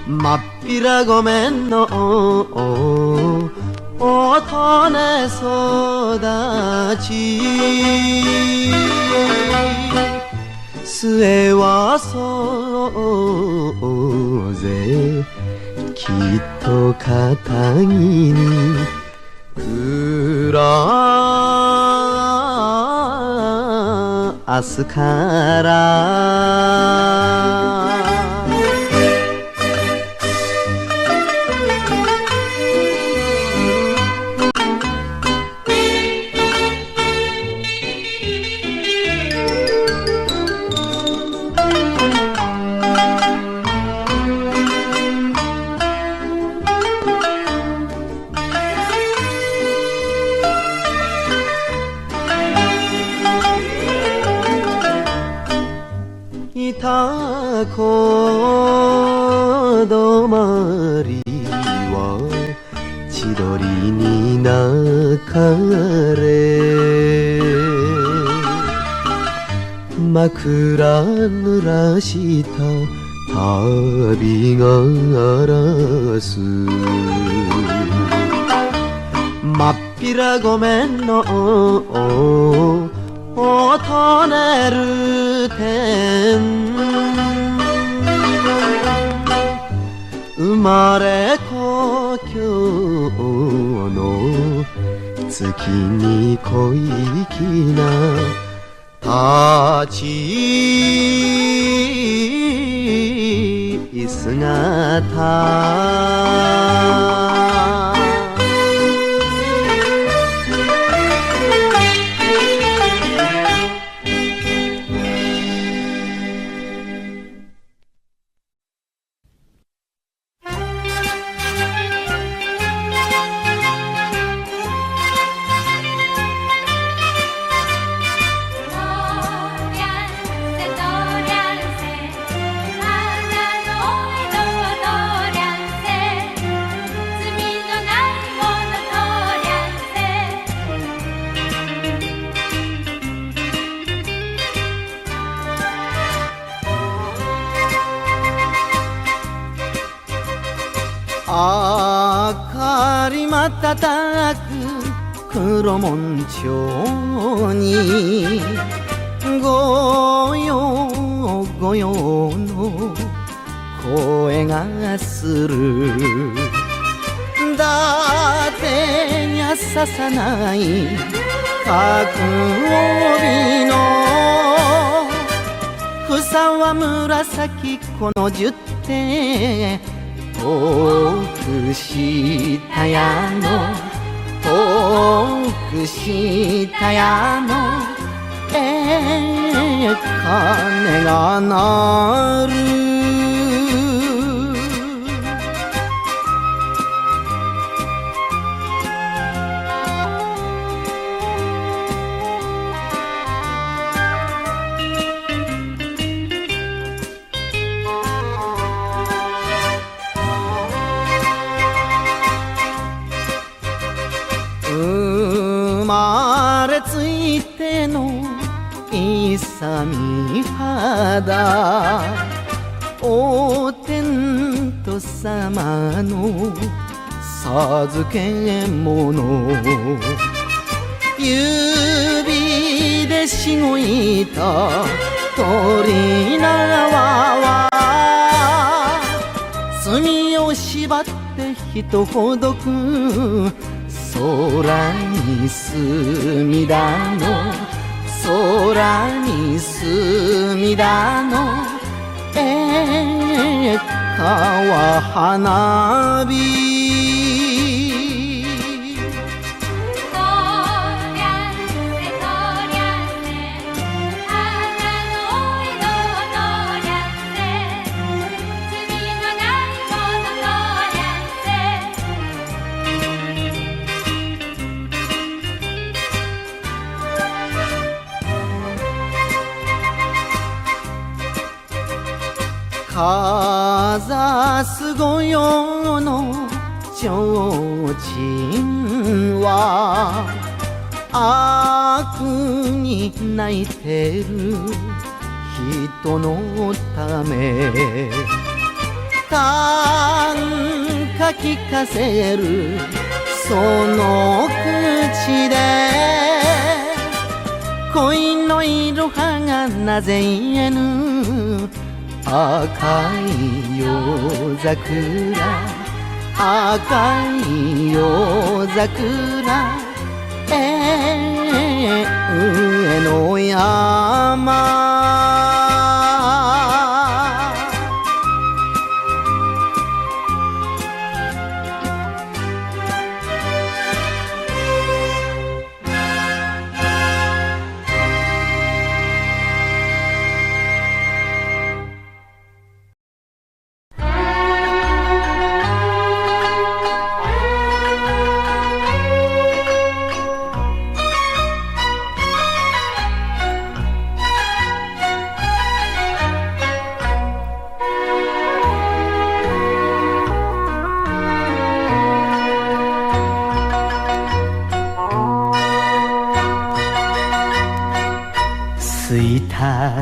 まっぴらごめんの乙女育ち末はそうぜきっと肩着に暮らすからこどまりは千鳥に鳴かれ枕濡らした旅が荒らすまっぴらごめんのおとねる天生まれ故郷の月に小粋な立ち姿明かり瞬く黒門町にごよごよの声がするだてにゃささない角帯の房は紫この十手遠くしたやの遠くしたやの鐘が鳴る生まれついての勇み肌お天道様の授け物指でしごいた鳥縄は墨を縛って人ほどく空に隅田の空に隅田の川花火かざす御用の提灯は悪に泣いてる人のため短歌聞かせるその口で恋のいろはがなぜ言えぬ赤い夜桜赤い夜桜上の山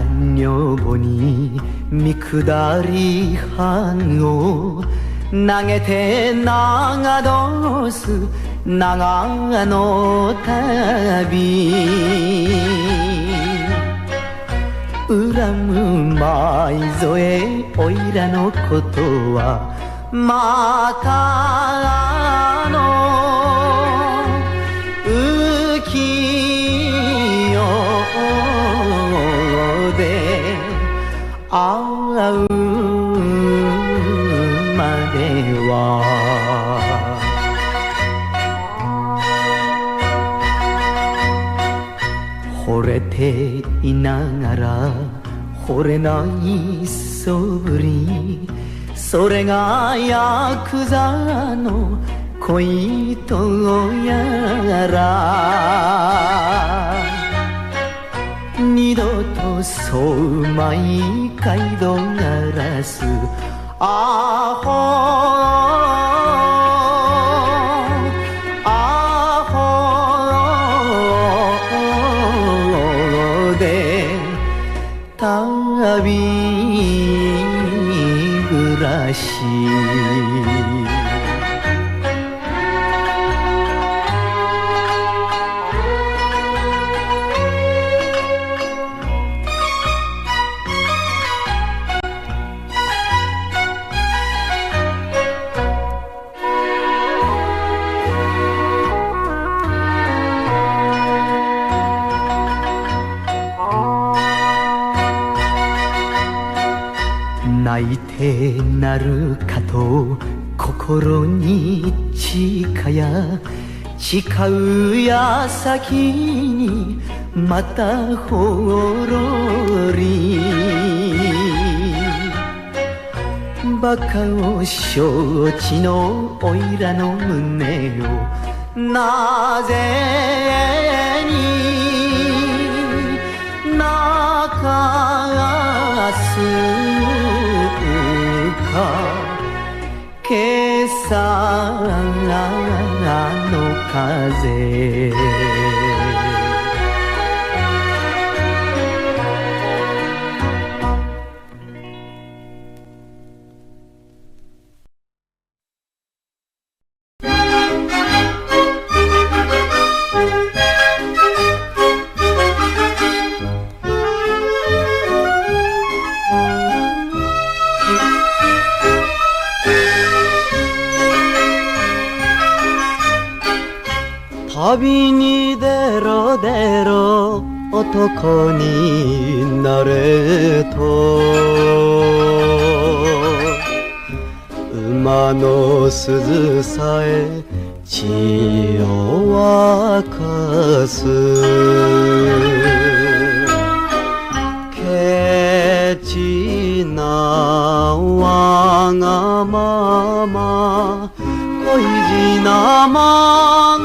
女房に見下り藩を投げて長どす長の旅恨む舞添おいらのことはまた浮世で会うまでは惚れていながら惚れないそぶりそれがヤクザの恋とやら二度とそうまい街道ならすアホアホで旅暮らし泣いてなるかと心に誓うや先にまたほろりバカを承知のおいらの胸をなぜに泣かす今朝の風旅に出ろ出ろ男になれと馬の鈴さえ血を沸かすケチなわがまま恋路なまん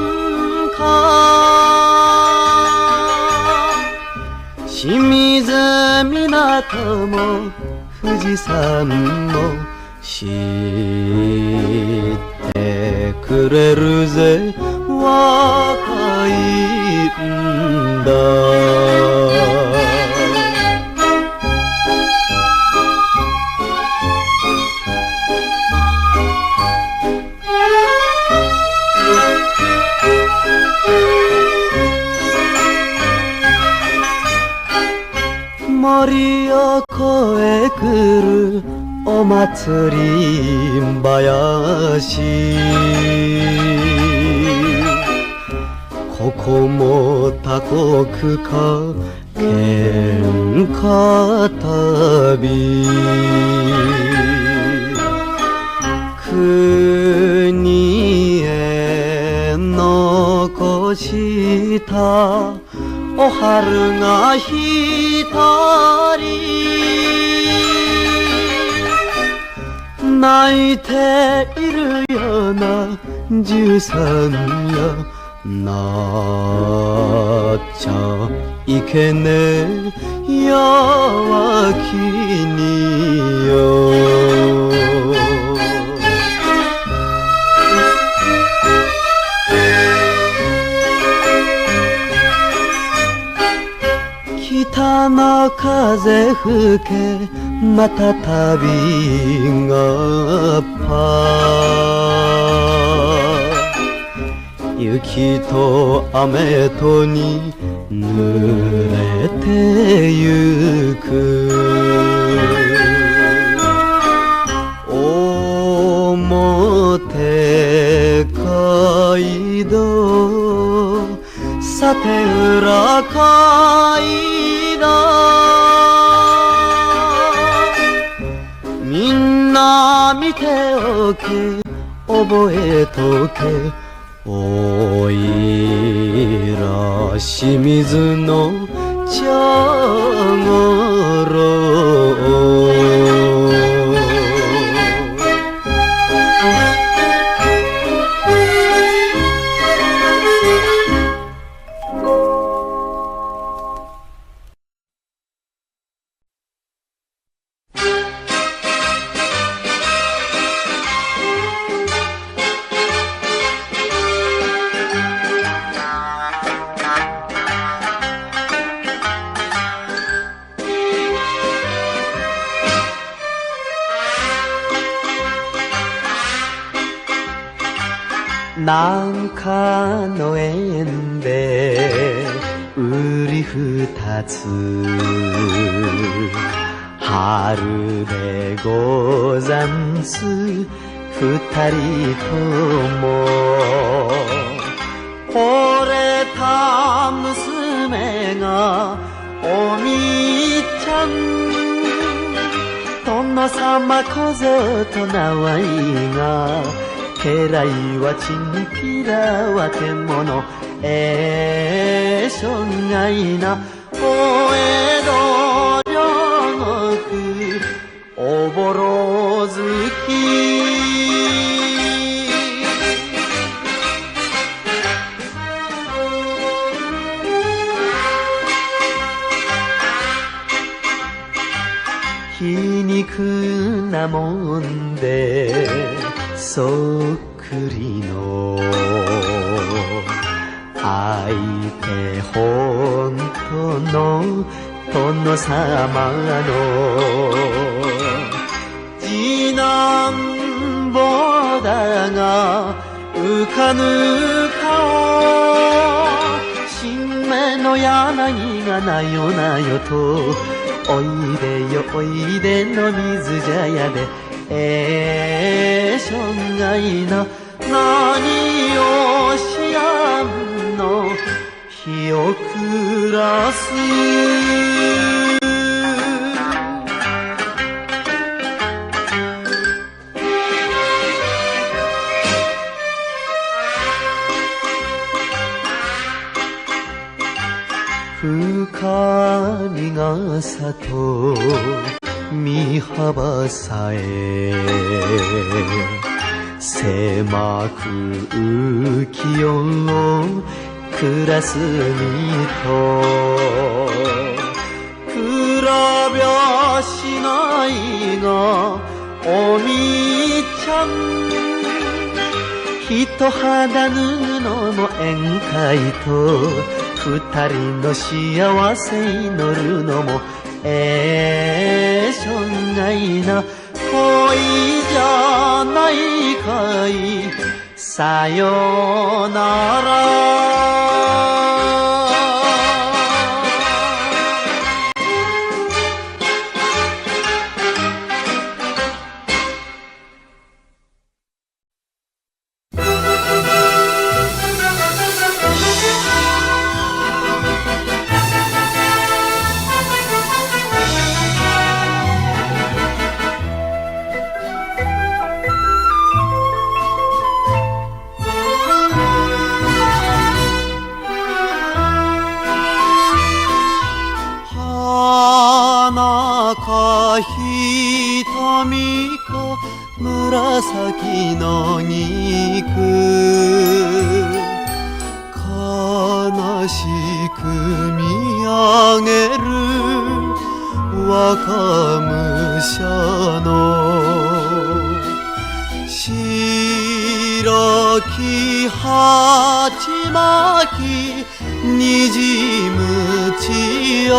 清水港も富士山も知ってくれるぜ若いんだ森を越え来るお祭り林ここも他国か喧嘩旅国へ残したお春が一人泣いているような13やなっちゃいけねえ弱気によ北の風風吹けまた旅がパー雪と雨とに濡れてゆく表街道さて裏街道みんな見ておけ覚えとけおいら清水の茶頃なんかの縁でうり二つ春でござんす二人とも惚れた娘がおみちゃん殿様小僧と名はいが家来はチンピラは獣しょんがいなお江戸両国おぼろ月皮肉なもんでそっくりの相手本当の殿様の次男坊だが浮かぬ顔新芽の柳がなよなよとおいでよおいでの水茶屋でしょんがいな何をしやんの日を暮らす深みがさと身幅さえ狭く浮世を暮らす身と比べはしないがおみちゃん一肌脱ぐのも宴会と二人の幸せ祈るのもしょんがいな恋じゃないかいさよならか瞳か紫の肉悲しく見上げる若武者の白き鉢巻きにじむ血よ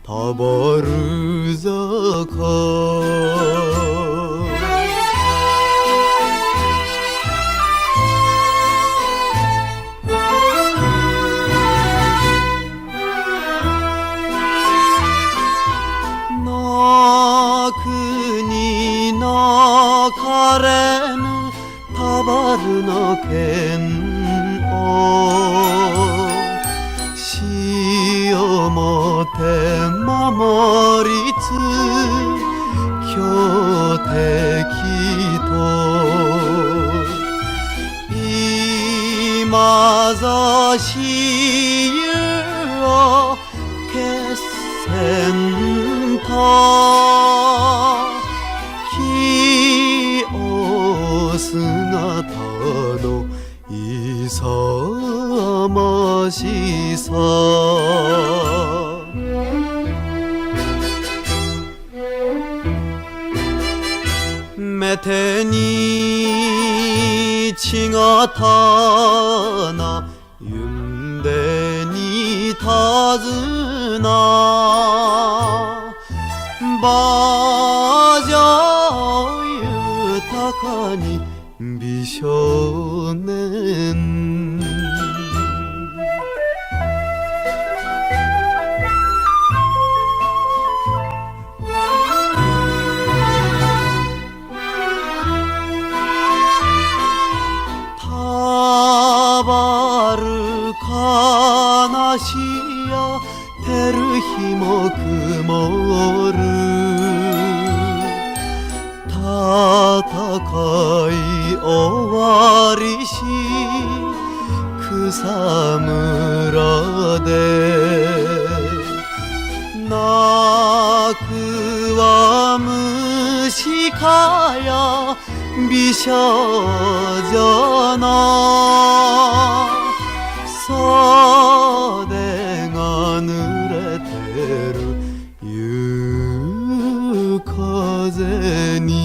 たばる坂泣かれぬたばるの剣を死をもて守りつ強敵と今ざしゆを決戦と気を姿の勇ましさめてにちがたなゆんでにたずな馬上豊かに美少年たばる悲しや照る日も曇る戦い終わりし草むらで泣くは虫かや美少女の袖が濡れてる夕風に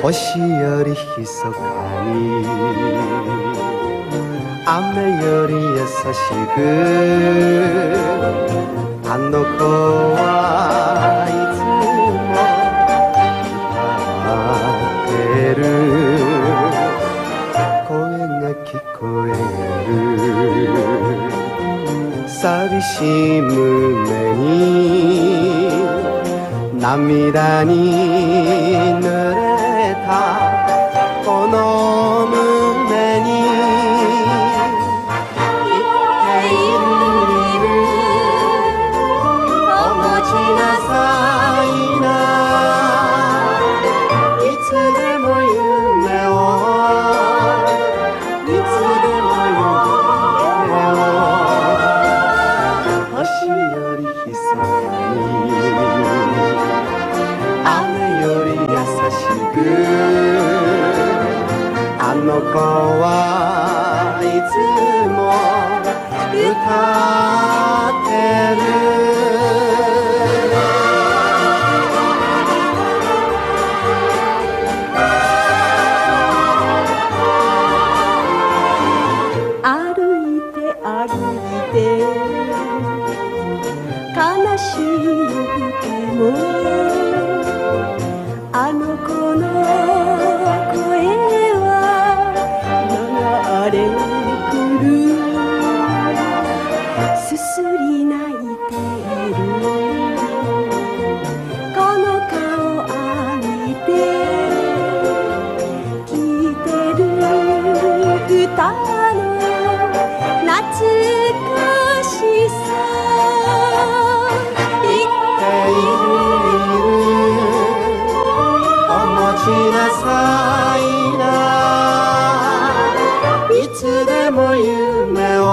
星よりひそかに雨より優しくあの子はいつも歌ってる声が聞こえる寂しい胸に涙に濡れこの胸にいるお持ちなさいないつでも夢をいつでも夢を星よりひそかに雨より優しくあの子はいつも歌ってる歩いて歩いて悲しい夜もあの子の声流れ来るすすり泣いてるこの顔浴びて聞いてる歌の懐かしさ言っているお持ちなさいないつでも夢を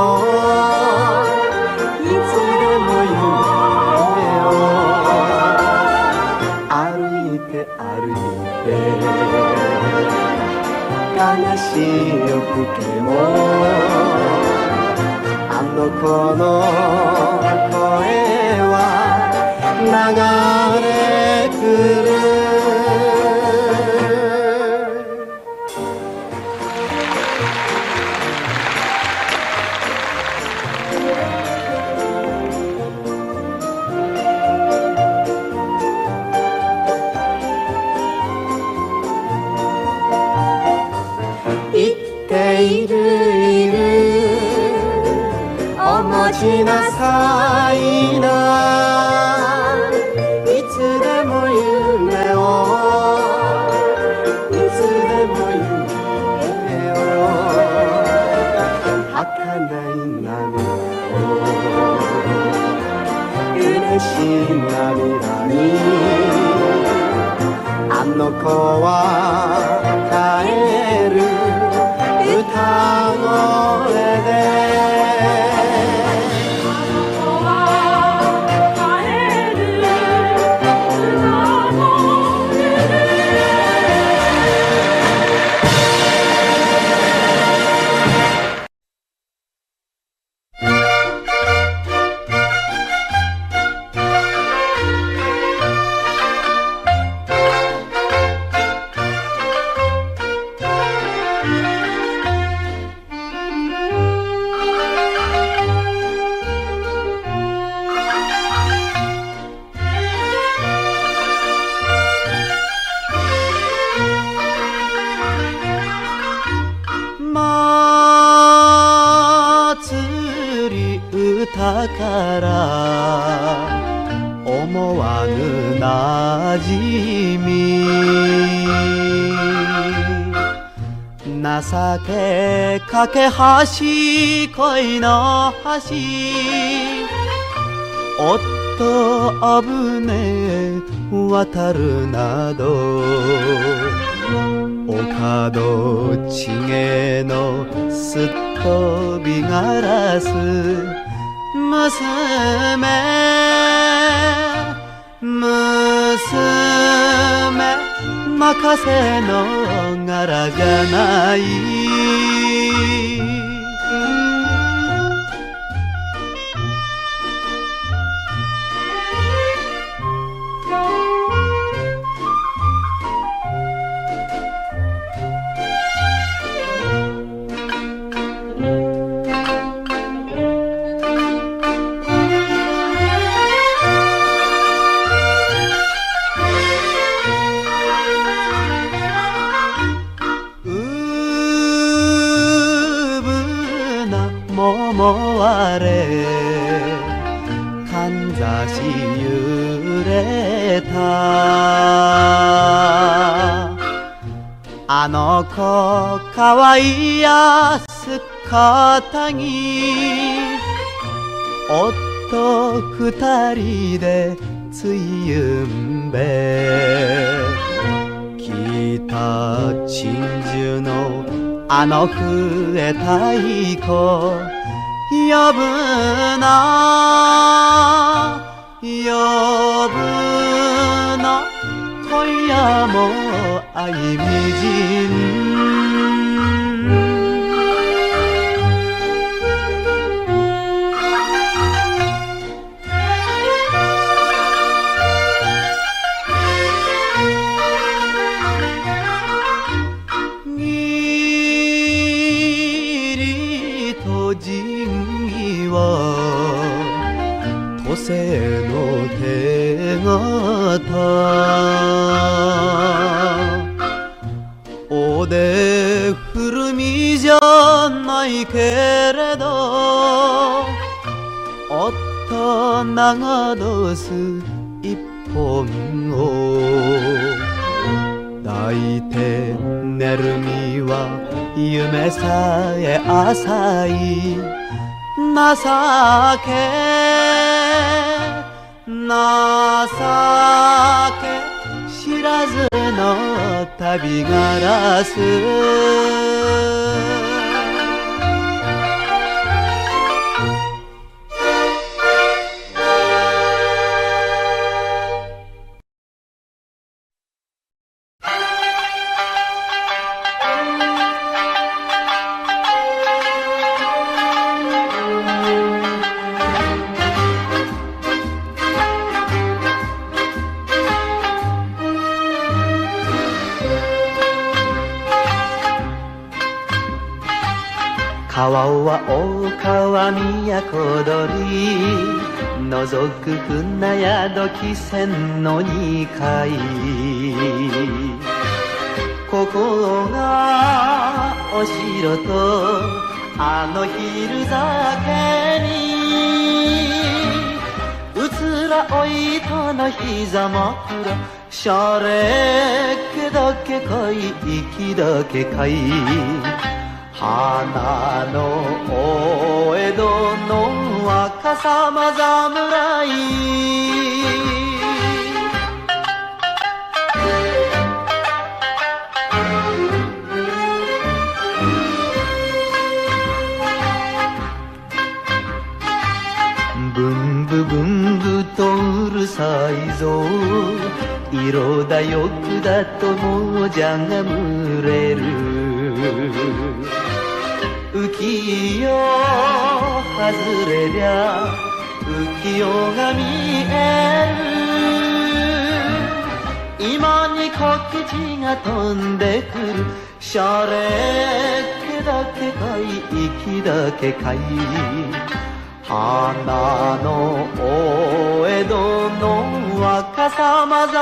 いつでも夢を歩いて歩いて悲しい夜更けもあの子のみなさいないつでも夢をいつでも夢を儚い涙を嬉しい涙にあの子は帰る歌声でだから思わぬなじみ情け架け橋恋の橋おっと危ねえ渡るなどお門ちげのすっ飛びガラス娘任せの柄じゃない桃割れかんざし揺れたあの子かわいやすかったにおっと二人でつゆんべ北鎮守のあの笛太鼓呼ぶな呼ぶな今夜も愛みじん土星の手形おで古みじゃないけれどおっと長どす一本を抱いて寝る身は夢さえ浅い情け知らずの旅ガラス川は大川都鳥覗く船宿汽船の二階ここがお城とあの昼酒にがおいたの膝枕シャレっ気だけかい息だけかい花のお江戸の若様侍ブンブブンブとうるさいぞ色だ欲だともじゃが群れる浮世外れりゃ浮世が見える今に小吉が飛んでくるシャレっ気だけかい息だけかい花のお江戸の若様侍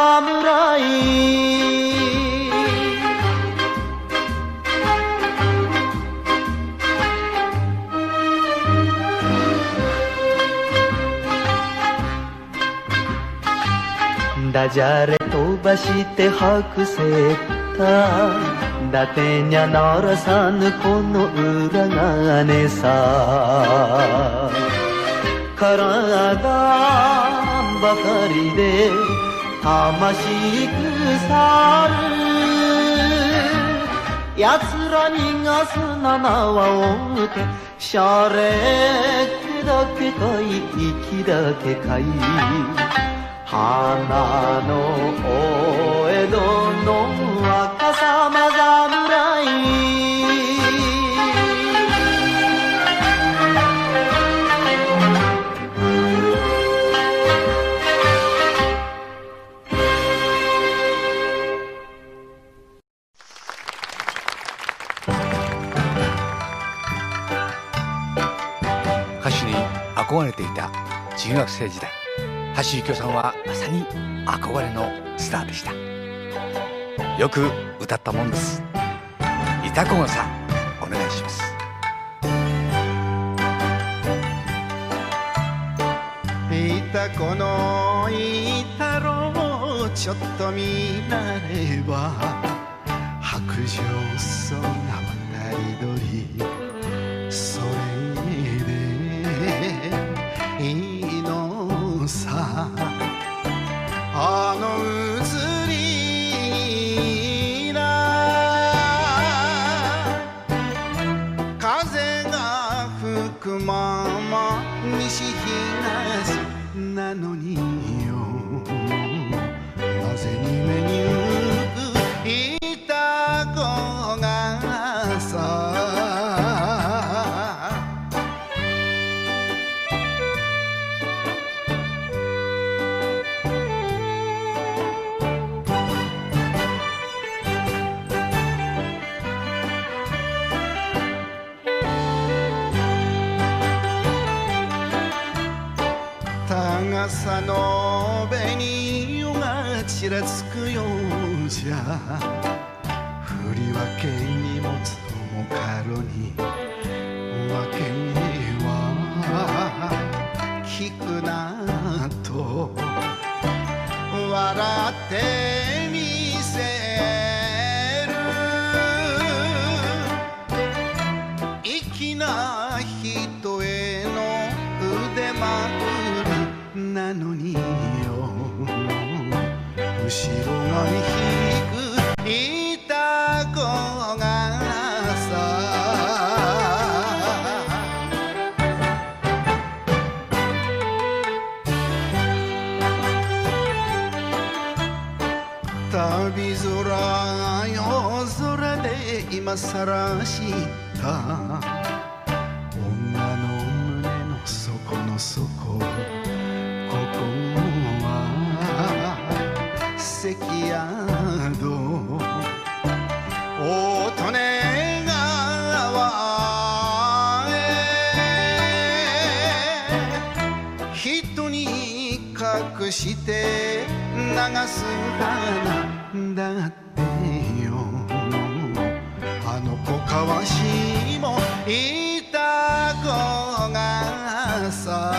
ダジャレ飛ばして白せただてにゃならさぬこの裏金さ体ばかりで魂腐る奴ら逃がす七は追うてシャレっ気だけかい息だけかい花のお江戸の若様侍歌手に憧れていた中学生時代橋幸夫さんはまさに憧れのスターでしたよく歌ったもんです潮来笠お願いしますいたこのいたろうちょっと見られば白状そうな渡り鳥それでいいのさあの移りな風が吹くまま西東なのによなぜに目に浮く潮来笠傘の紅がちらつくようじゃ振り分け荷物もかろにわけには聞くなと笑ってみせる粋な人への腕まくりなのによ後ろが引く潮来笠旅空夜空で今さらした女の胸の底の底ここは関宿大利根川へ人に隠して流す花だってよあの子かわしも潮来笠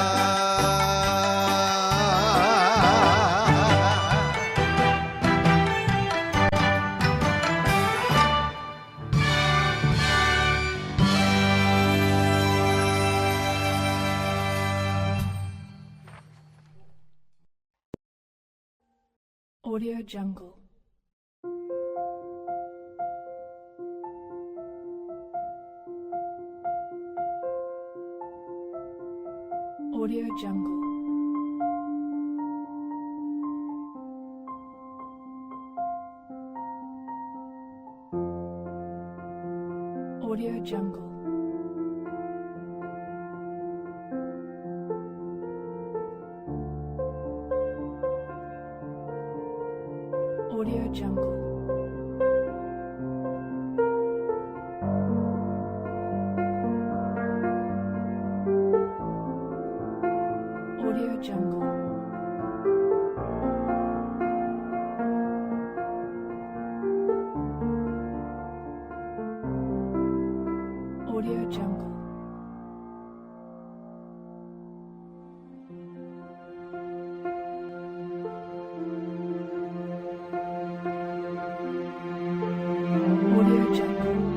Audio Jungle. Audio Jungle. Audio Jungle. Audio Jungle. Audio Jungle. Audio Jungle. Audio Jungle. Audio Jungle.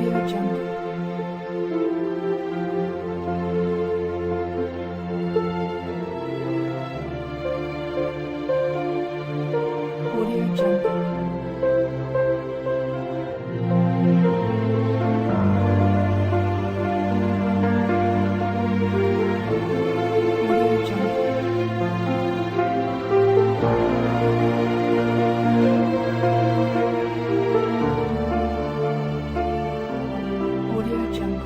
Audio Jungle. Audio Jungle. Audio Jungle.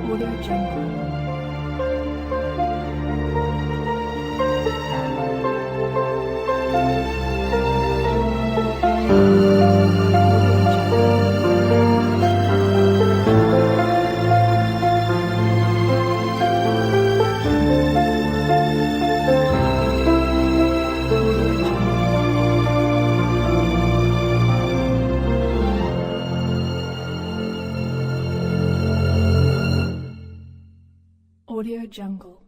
Audio Jungle. Audio Jungle.